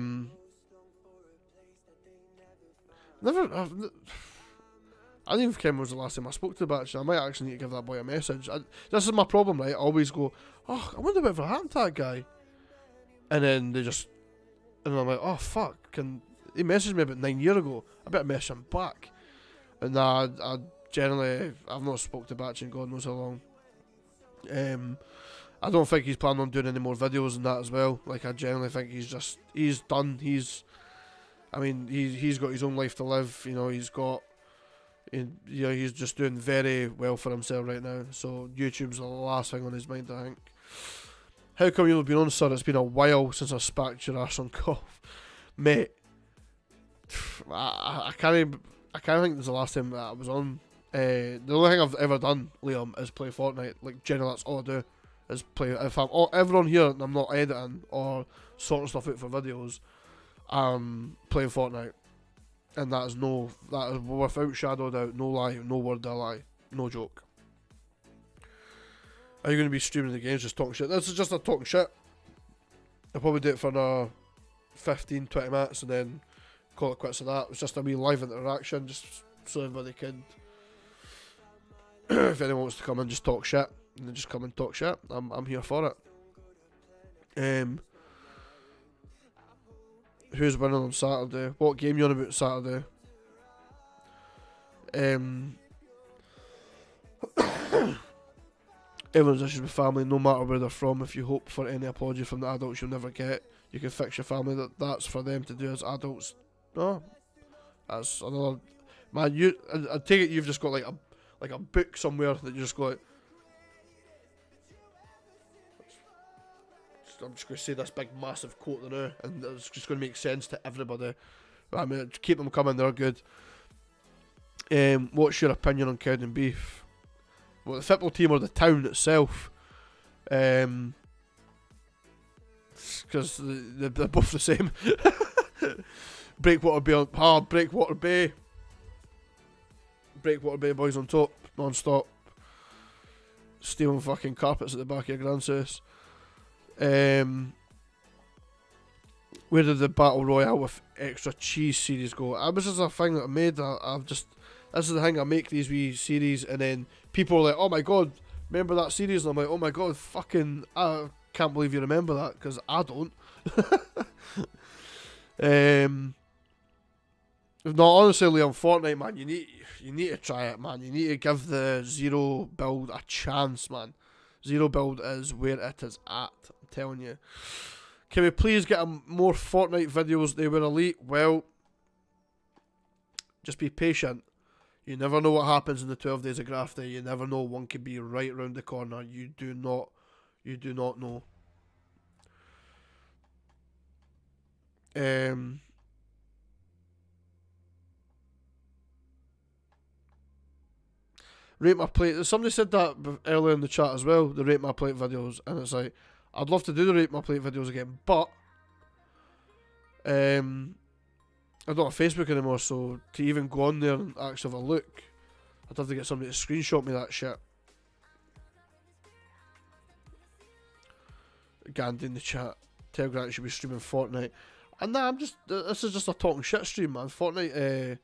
Speaker 1: don't even care when was the last time I spoke to Batch. I might actually need to give that boy a message. This is my problem, right? I always go, oh, I wonder whatever happened to that guy. And then and I'm like, oh fuck, he messaged me about 9 years ago. I better message him back. And nah, I've not spoke to Batch in God knows how long. I don't think he's planning on doing any more videos than that as well. Like, I generally think he's done. He's got his own life to live. You know, he's just doing very well for himself right now. So YouTube's the last thing on his mind, I think. How come you've been on, sir? It's been a while since I spat your ass on golf. Mate, I can't think this is the last time that I was on. The only thing I've ever done, Liam, is play Fortnite. Like, generally that's all I do, is play. If I'm ever on here and I'm not editing or sorting stuff out for videos, I'm playing Fortnite. And that is without shadow of doubt, no lie, no word of a lie, no joke. Are you going to be streaming the games, just talking shit? This is just a talking shit. I'll probably do it for another 15-20 minutes and then call it quits on that. It's just a wee live interaction, just so everybody can, if anyone wants to come and just talk shit, and then just come and talk shit. I'm here for it. Who's winning on Saturday? What game you on about Saturday? Everyone's issues with family, no matter where they're from. If you hope for any apology from the adults, you'll never get. You can fix your family. That's for them to do as adults. No, that's another. Man, I take it you've just got like a book somewhere that you just go like. I'm just going to say this big massive quote there now, and it's just going to make sense to everybody. I mean, keep them coming, they're good. What's your opinion on Cowden Beef? Well, the football team or the town itself? Because they're both the same. Breakwater Bay. Breakwater Bay boys on top, non-stop. Stealing fucking carpets at the back of your grand's house. Where did the Battle Royale with extra cheese series go? This is a thing that I made. This is the thing, I make these wee series and then people are like, oh my god, remember that series? And I'm like, oh my god, fucking, I can't believe you remember that, because I don't. No, honestly, Liam, Fortnite, man, you need to try it, man. You need to give the Zero build a chance, man. Zero build is where it is at, I'm telling you. Can we please get more Fortnite videos? They were elite. Well, just be patient. You never know what happens in the 12 days of Graft Day. You never know. One could be right around the corner. You do not know. Rate my plate. Somebody said that earlier in the chat as well, the rate my plate videos, and it's like, I'd love to do the rate my plate videos again, but I don't have Facebook anymore, so to even go on there and actually have a look, I'd have to get somebody to screenshot me that shit. Gandhi in the chat. Tell Grant should be streaming Fortnite. And nah, this is just a talking shit stream, man. Fortnite,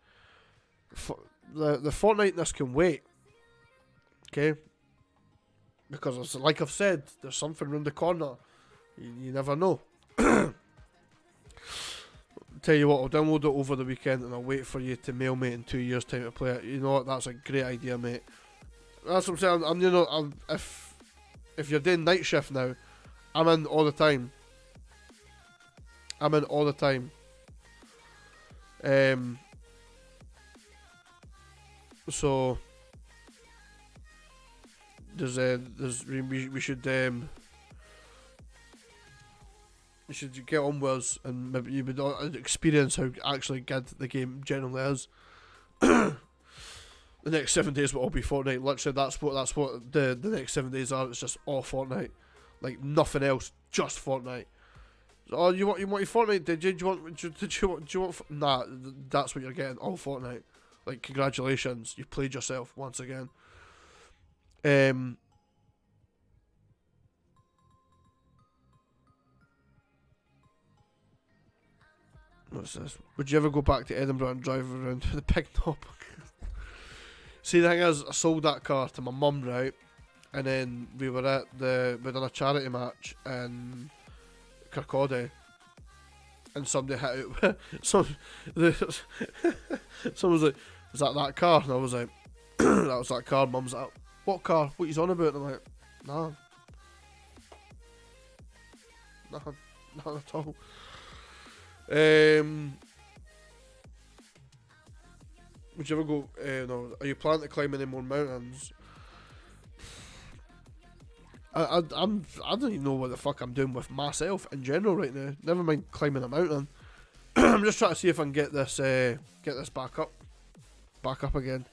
Speaker 1: the Fortnite-ness can wait. Okay? Because, like I've said, there's something around the corner. You never know. Tell you what, I'll download it over the weekend and I'll wait for you to mail me in 2 years' time to play it. You know what? That's a great idea, mate. That's what I'm saying. If you're doing night shift now, I'm in all the time. So we should get on with us, and maybe you would experience how actually good the game generally is. The next 7 days will all be Fortnite. Literally, that's what the next 7 days are. It's just all Fortnite, like nothing else, just Fortnite. Oh, you want your Fortnite? Did you want? Nah, that's what you're getting. All Fortnite. Like, congratulations, you played yourself once again. What's this? Would you ever go back to Edinburgh and drive around with a big knob? See, the thing is, I sold that car to my mum, right? And then we done a charity match in Kirkcaldy, and somebody hit it. Someone was like, "Is that car?" And I was like, "That was that car." Mum's like, "What car? What you on about?" And I'm like, "Nah, nothing at all." Would you ever go? No. Are you planning to climb any more mountains? I don't even know what the fuck I'm doing with myself in general right now. Never mind climbing a mountain. I'm just trying to see if I can get this back up again.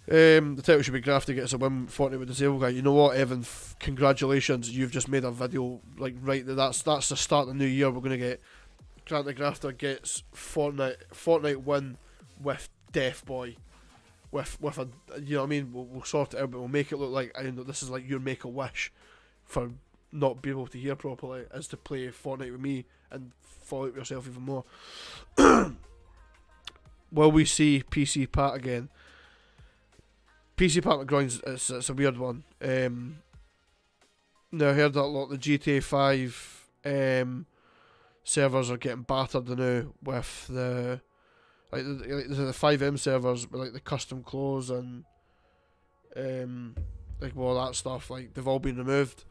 Speaker 1: The title should be Grafty gets a win Fortnite with the Disabled guy. You know what, Evan? Congratulations, you've just made a video like right. That's the start of the new year. We're gonna get Grant the Grafter gets Fortnite win with Death Boy. With a, you know what I mean, we'll sort it out, but we'll make it look like, I know this is like your make a wish for not being able to hear properly, is to play Fortnite with me and fall out yourself even more. Will we see PC Pat again? PC Pat McGroin's it's a weird one. Now I heard that a lot. The GTA 5 servers are getting battered now with the the 5M servers with like the custom clothes and like all that stuff. Like they've all been removed.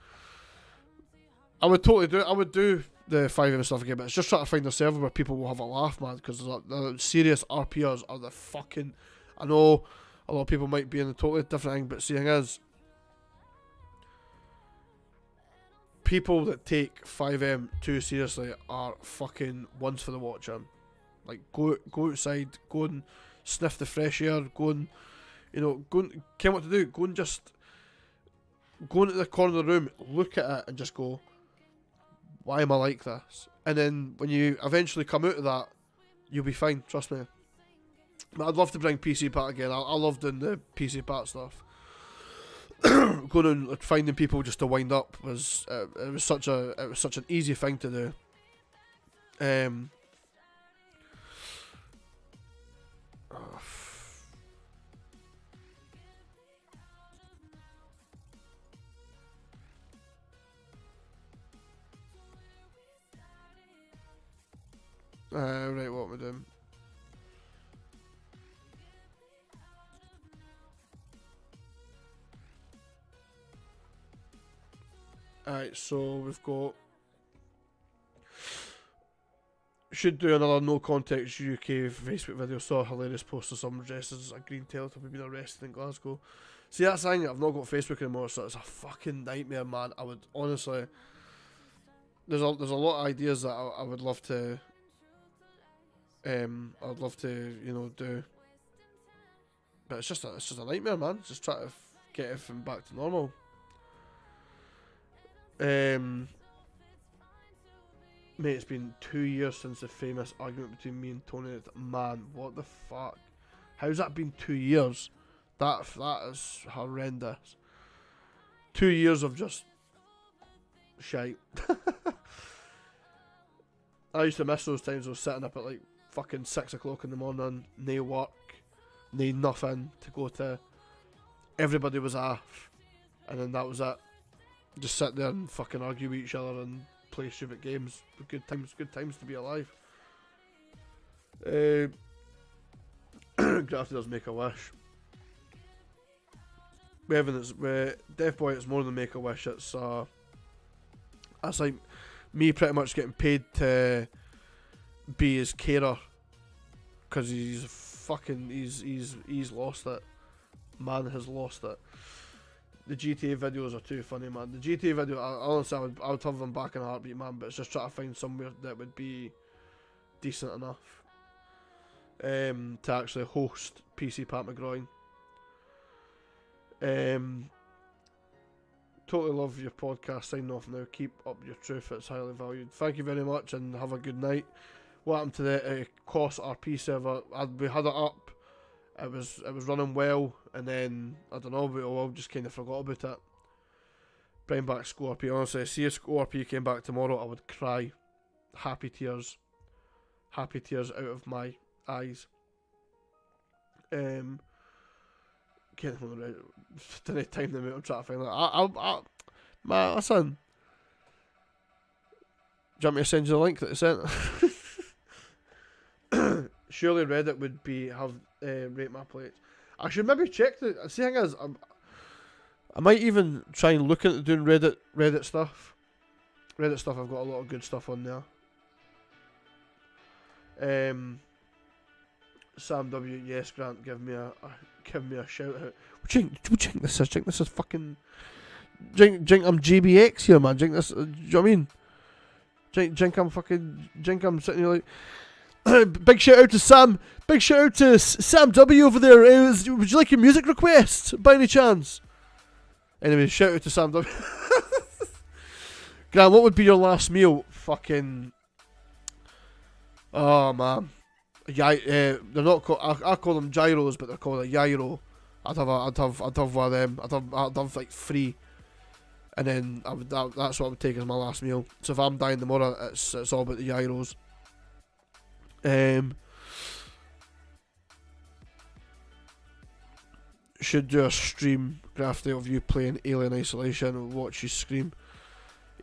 Speaker 1: I would totally do it. I would do the 5M stuff again, but it's just trying to find a server where people will have a laugh, man. Because the serious RPers are the fucking. I know a lot of people might be in a totally different thing, but the thing is, people that take 5M too seriously are fucking ones for the watching. Like go outside, go and sniff the fresh air, go and care what to do. Go and just go into the corner of the room, look at it, and just go, why am I like this? And then when you eventually come out of that, you'll be fine. Trust me. But I'd love to bring PC Pat again. I love doing the PC Pat stuff. Going and finding people just to wind up was it was such an easy thing to do. Right, what am I doing? Alright, so we've got. Should do another no context UK Facebook video. Saw a hilarious post of someone dressed as a green Teletubby being arrested in Glasgow. See, that's the thing, I've not got Facebook anymore, so it's a fucking nightmare, man. I would honestly. There's a lot of ideas that I would love to. I'd love to do. But it's just a nightmare, man. Just try to get everything back to normal. Mate, it's been 2 years since the famous argument between me and Tony. Man, what the fuck? How's that been 2 years? That is horrendous. 2 years of just shite. I used to miss those times. I was sitting up at like fucking 6 o'clock in the morning, no work, no nothing to go to. Everybody was off, and then that was it. Just sit there and fucking argue with each other and play stupid games. Good times to be alive. Grafty does make a wish. With Death Boy, it's more than make a wish. That's like me pretty much getting paid to be his carer, because he's lost it. Man has lost it. The GTA videos are too funny, man. The GTA video, honestly, I would have them back in a heartbeat, man. But it's just trying to find somewhere that would be decent enough to actually host PC Pat McGroin. Totally love your podcast. Signing off now. Keep up your truth. It's highly valued. Thank you very much, and have a good night. What happened to the COS RP server? We had it up. It was running well, and then I don't know, we just kind of forgot about it. Bring back ScoRP. Honestly, see if ScoRP came back tomorrow, I would cry. Happy tears out of my eyes. Can't remember. Didn't time them out. I'm trying to find that. Man, listen. Do you want me to send you the link that they sent? Surely Reddit would have rate my plates. I should maybe check the thing is, I might even try and look into doing Reddit stuff. Reddit stuff, I've got a lot of good stuff on there. Sam W, yes, Grant, give me a shout out. What do you think this is? Do you think this is fucking Jink I'm GBX here, man. Jink this. Do you know what I mean? Jink I'm sitting here like. Big shout out to Sam. Big shout out to Sam W over there. Would you like a music request by any chance? Anyway, shout out to Sam W. Grant, what would be your last meal? Fucking. Oh man. They're not called. I call them gyros, but they're called a gyro. I'd have one of them. I'd have like 3, and then that's what I would take as my last meal. So if I'm dying tomorrow, it's all about the gyros. Should do a stream, Grafty, of you playing Alien Isolation and watch you scream.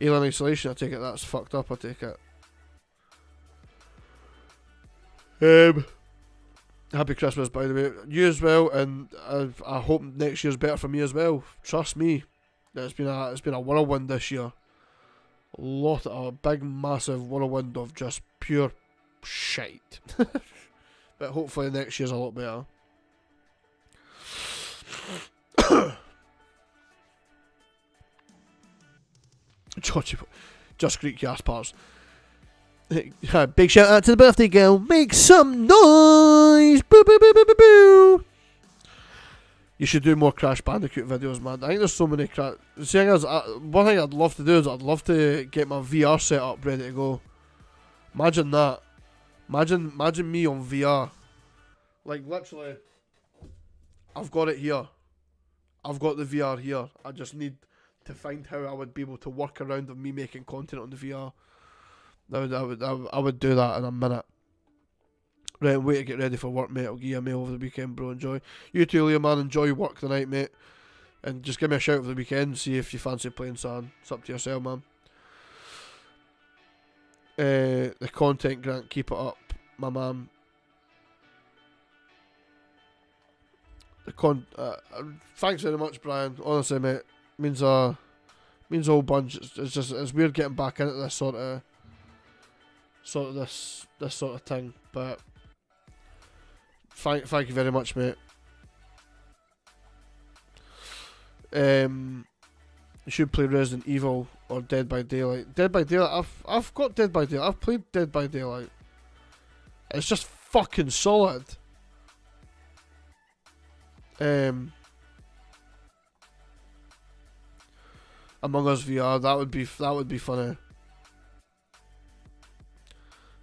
Speaker 1: Alien Isolation, I take it that's fucked up. I take it. Happy Christmas, by the way. You as well, and I hope next year's better for me as well. Trust me, it's been a whirlwind this year. A big, massive whirlwind of just pure shite. But hopefully next year's a lot better. Georgie, just Greek gas parts. Big shout out to the birthday girl. Make some noise. Boo boo boo boo boo boo. You should do more Crash Bandicoot videos, man. I think there's so many Crash. Seeing as one thing I'd love to do is I'd love to get my VR setup ready to go. Imagine that. Imagine me on VR. Like literally, I've got it here. I've got the VR here. I just need to find how I would be able to work around of me making content on the VR. I would do that in a minute. Right, wait to get ready for work, mate. I'll give you a mail over the weekend, bro. Enjoy. You too, Leo, man. Enjoy work tonight, mate. And just give me a shout over the weekend. See if you fancy playing something. It's up to yourself, man. The content, Grant. Keep it up, my man. Thanks very much, Brian. Honestly, mate. Means a whole bunch. It's weird getting back into this sort of thing, but thank you very much, mate. You should play Resident Evil or Dead by Daylight. Dead by Daylight. I've got Dead by Daylight. I've played Dead by Daylight. It's just fucking solid. Among Us VR, that would be funny.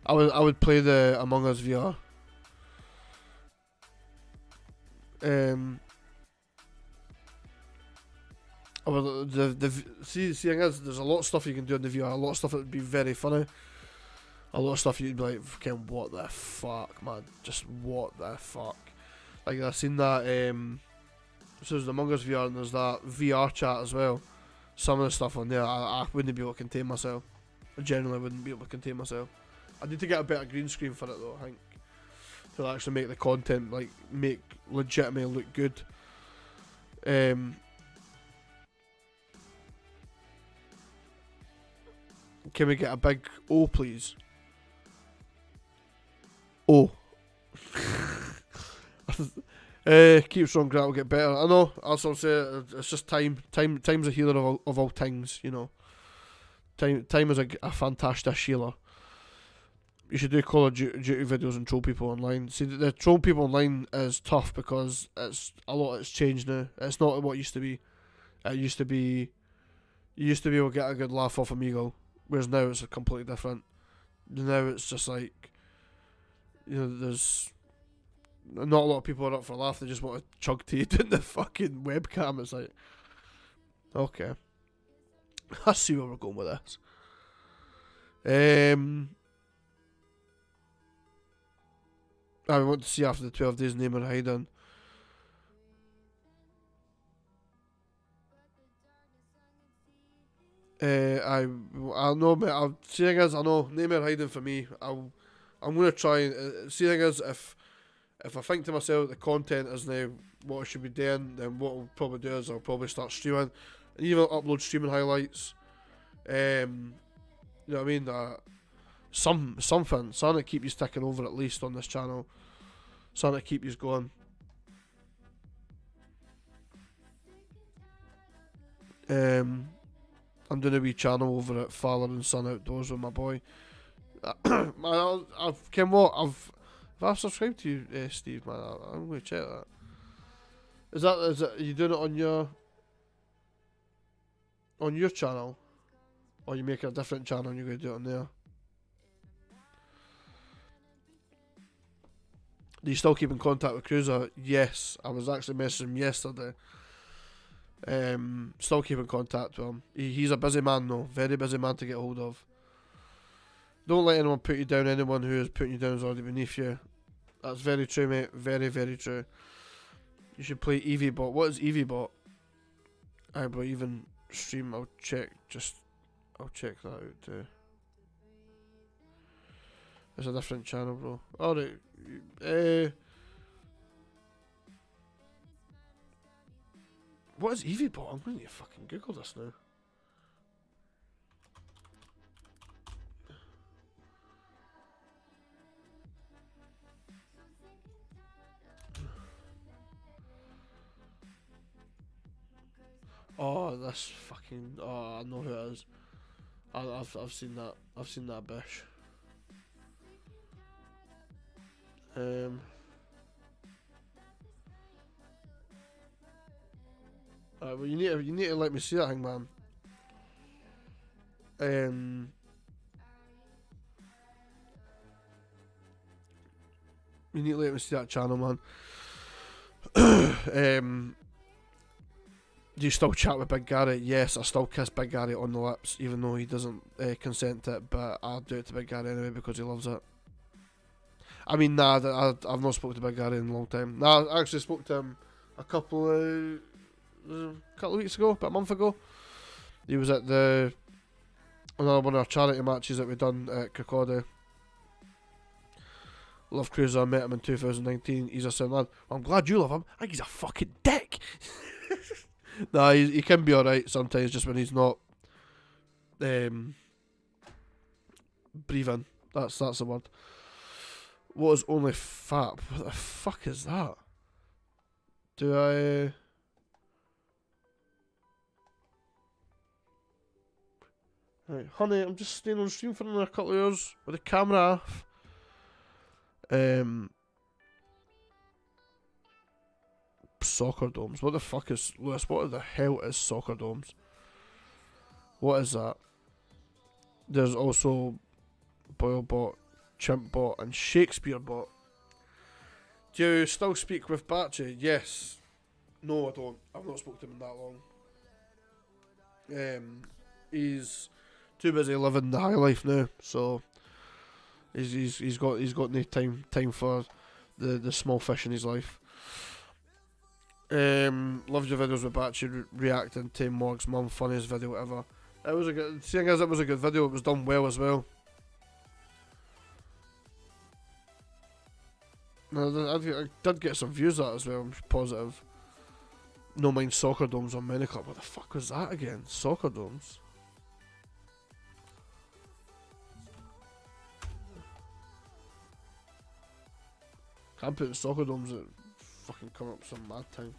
Speaker 1: I would play the Among Us VR. Seeing as there's a lot of stuff you can do in the VR, a lot of stuff that would be very funny. A lot of stuff you'd be like, fucking what the fuck, man? Just what the fuck? Like I've seen that. So there's the Among Us VR and there's that VR chat as well. Some of the stuff on there, I wouldn't be able to contain myself. I generally wouldn't be able to contain myself. I need to get a better green screen for it though, I think. To actually make the content, like, make legitimately look good. Can we get a big O, please? O. Keep strong, Grant will get better. I know, as I'll say, it's just time. Time's a healer of all things, you know. Time is a fantastic healer. You should do Call of Duty videos and troll people online. See, the troll people online is tough because it's changed now. It's not what it used to be. It used to be, you used to be able to get a good laugh off Amigo, whereas now it's completely different. Now it's just like, you know, there's not a lot of people are up for a laugh. They just want to chug tea in the fucking webcam. It's like, okay, I see where we're going with this. I want to see after the 12 days name or hiding. I know, mate. Seeing as I know, name or hiding for me. I'm gonna try and seeing as if I think to myself the content is now what I should be doing, then what I'll probably do is I'll probably start streaming and even upload streaming highlights. You know what I mean? Something to keep you sticking over at least on this channel. Something to keep you going. I'm doing a wee channel over at Father and Son Outdoors with my boy. Man, I've Ken what I've subscribed to you, Steve. Man, I'm going to check that. Is that are you doing it on your channel, or you make a different channel and you're going to do it on there? Do you still keep in contact with Cruiser? Yes, I was actually messaging him yesterday. Still keep in contact with him. He's a busy man though, very busy man to get hold of. Don't let anyone put you down. Anyone who is putting you down is already beneath you. That's very true, mate. Very, very true. You should play EVBot. What is EVBot? But even stream, I'll check that out too. It's a different channel, bro. Alright. What is EVBot? I'm going to fucking Google this now. Oh, this fucking. Oh, I know who it is. I've seen that. I've seen that bish. Well, you need to let me see that thing, man. You need to let me see that channel, man. Do you still chat with Big Gary? Yes, I still kiss Big Gary on the lips, even though he doesn't consent to it. But I'll do it to Big Gary anyway because he loves it. I mean, nah, I've not spoken to Big Gary in a long time. Nah, I actually spoke to him a couple of weeks ago, about a month ago. He was at another one of our charity matches that we done at Kirkcaldy. Love Cruiser, I met him in 2019. He's a sound lad. Well, I'm glad you love him. I think he's a fucking dick. Nah, he can be alright sometimes, just when he's not breathing. That's the word. What is only fap? What the fuck is that? Do I... Right, honey, I'm just staying on stream for another couple of hours with the camera off. Soccer domes. What the fuck is... Lewis, what the hell is soccer domes? What is that? There's also Boilbot, Chimpbot and Shakespearebot. Do you still speak with Batchy? Yes. No, I don't. I've not spoken to him in that long. He's too busy living the high life now, so he's got no time for the small fish in his life. Loved your videos with Batchy reacting to Morg's mum, funniest video, whatever. It was a good, seeing as it was a good video, it was done well as well. No, I did get some views that as well. I'm positive. No mind soccer domes on Miniclub. What the fuck was that again? Soccer domes. Can't put in soccer domes that fucking come up some mad time.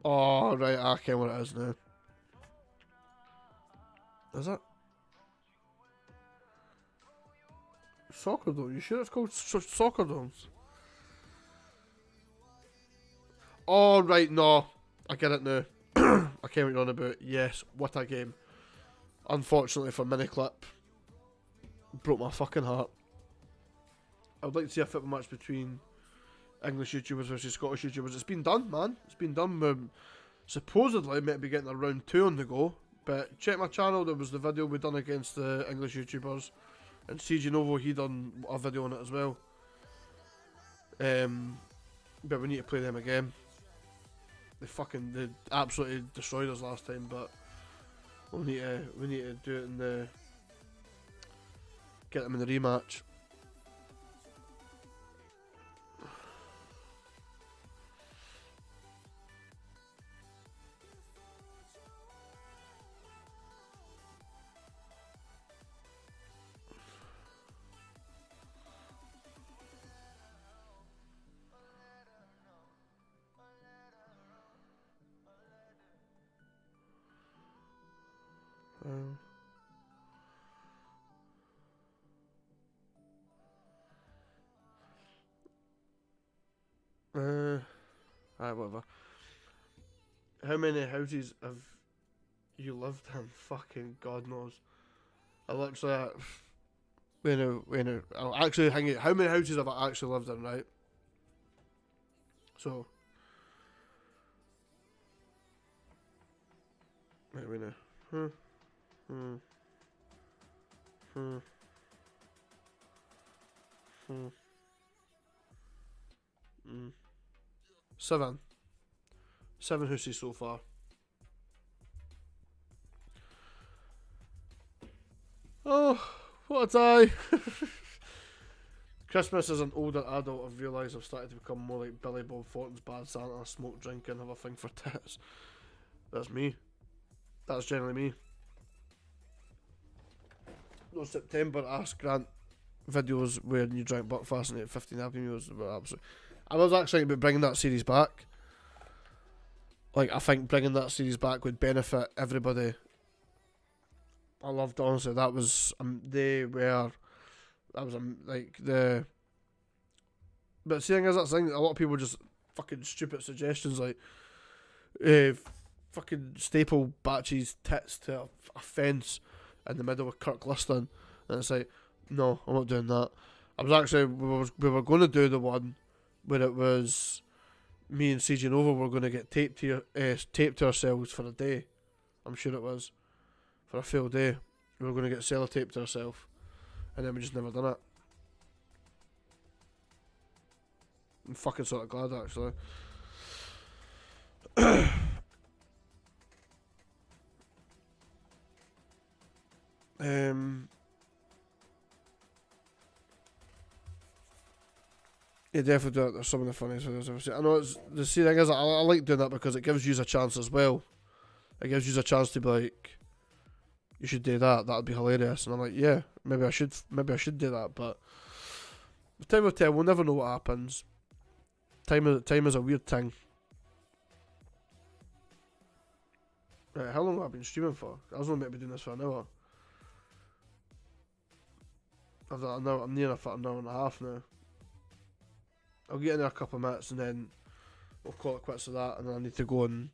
Speaker 1: Oh right, I can't what it is now. Is it? Soccer dome? You sure it's called soccer domes? Oh right, no. I get it now. I can't what you're on about. Yes, what a game. Unfortunately for Miniclip, broke my fucking heart. I would like to see a football match between English YouTubers versus Scottish YouTubers. It's been done, man. It's been done. We're supposedly meant to be getting a round 2 on the go. But check my channel, there was the video we done against the English YouTubers. And CG Novo, he done a video on it as well. But we need to play them again. They absolutely destroyed us last time, but we need to do it in the... Get them in the rematch. Whatever. How many houses have you lived in? Fucking God knows. I literally, I'll actually hang it. How many houses have I actually lived in, right? So, right, wait now. Seven. 7 houses so far. Oh, what a tie. Christmas as an older adult, I've realised I've started to become more like Billy Bob Thornton's Bad Santa, smoke, drink and have a thing for tits. That's me. That's generally me. No, September Ask Grant videos where you drank Buckfast and ate 15 Happy Meals were absolutely... I was actually about bringing that series back. Like, I think bringing that series back would benefit everybody. I loved, honestly, that was, like, the... But seeing as that's thing, a lot of people just fucking stupid suggestions, like, fucking staple Batchy's tits to a fence in the middle of Kirk Liston, and it's like, no, I'm not doing that. I was actually, we were going to do the one where it was me and CJ Nova were going to get taped to ourselves for a day. I'm sure it was. For a full day. We were going to get sellotaped to ourselves. And then we just never done it. I'm fucking sort of glad, actually. Yeah, definitely do it. There's some of the funniest videos I've ever seen. I know it's the thing is I like doing that because it gives you a chance as well. It gives you a chance to be like, you should do that. That'd be hilarious. And I'm like, yeah, maybe I should do that. But time will tell. We'll never know what happens. Time is a weird thing. Right, how long have I been streaming for? I was only meant to be doing this for an hour. I'm near an hour and a half now. I'll get in there a couple of minutes and then we'll call it quits with that, and then I need to go and...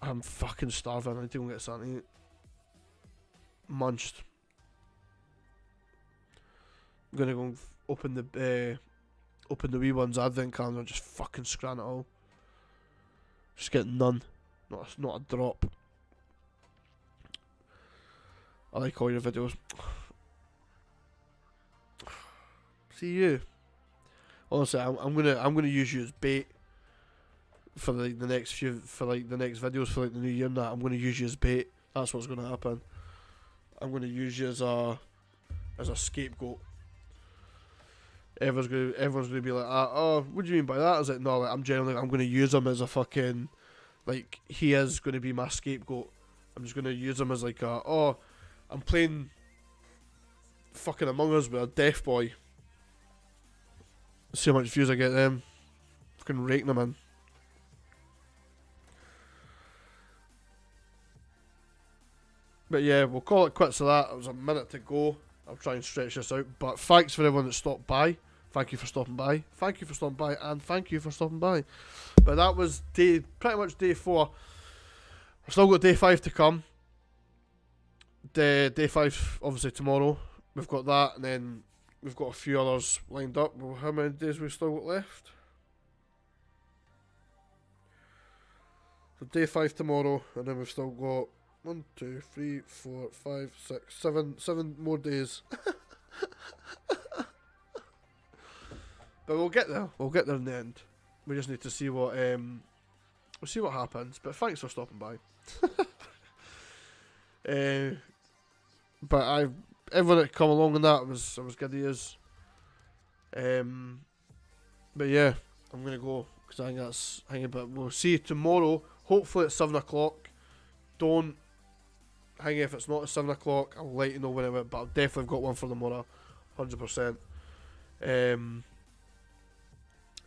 Speaker 1: I'm fucking starving, I need to go and get something to eat. Munched. I'm gonna go and open the wee one's advent calendar and just fucking scran it all. Just get none. Not a drop. I like all your videos. See you. Honestly, I'm gonna use you as bait for like the next videos for like the new year and that. I'm gonna use you as bait. That's what's gonna happen. I'm gonna use you as a scapegoat. Everyone's gonna be like, oh, what do you mean by that? I was like, no, like, I'm gonna use him as a fucking, like, he is gonna be my scapegoat. I'm just gonna use him as like I'm playing fucking Among Us with a deaf boy. See how much views I get them. Fucking raking them in. But yeah, we'll call it quits to that. It was a minute to go. I'll try and stretch this out. But thanks for everyone that stopped by. Thank you for stopping by. Thank you for stopping by. And thank you for stopping by. But that was pretty much day 4. I've still got day 5 to come. Day 5, obviously, tomorrow. We've got that, and then we've got a few others lined up. Well, how many days we've still got left? So day 5 tomorrow, and then we've still got 1, 2, 3, 4, 5, 6, 7 more days. But we'll get there. We'll get there in the end. We just need to see what we'll see what happens. But thanks for stopping by. But everyone that come along in that was good ears. But yeah, I'm gonna go because I think that's hanging. But we'll see you tomorrow. Hopefully at 7 o'clock. Don't hang if it's not at 7 o'clock. I'll let you know when it went. But I've definitely got one for tomorrow, 100%.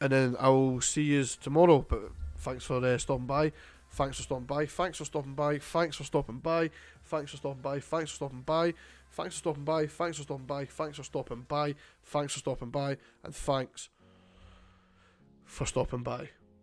Speaker 1: And then I'll see you tomorrow. But thanks for stopping by. Thanks for stopping by. Thanks for stopping by. Thanks for stopping by. Thanks for stopping by. Thanks for stopping by. Thanks for stopping by. Thanks for stopping by. Thanks for stopping by. Thanks for stopping by. And thanks for stopping by.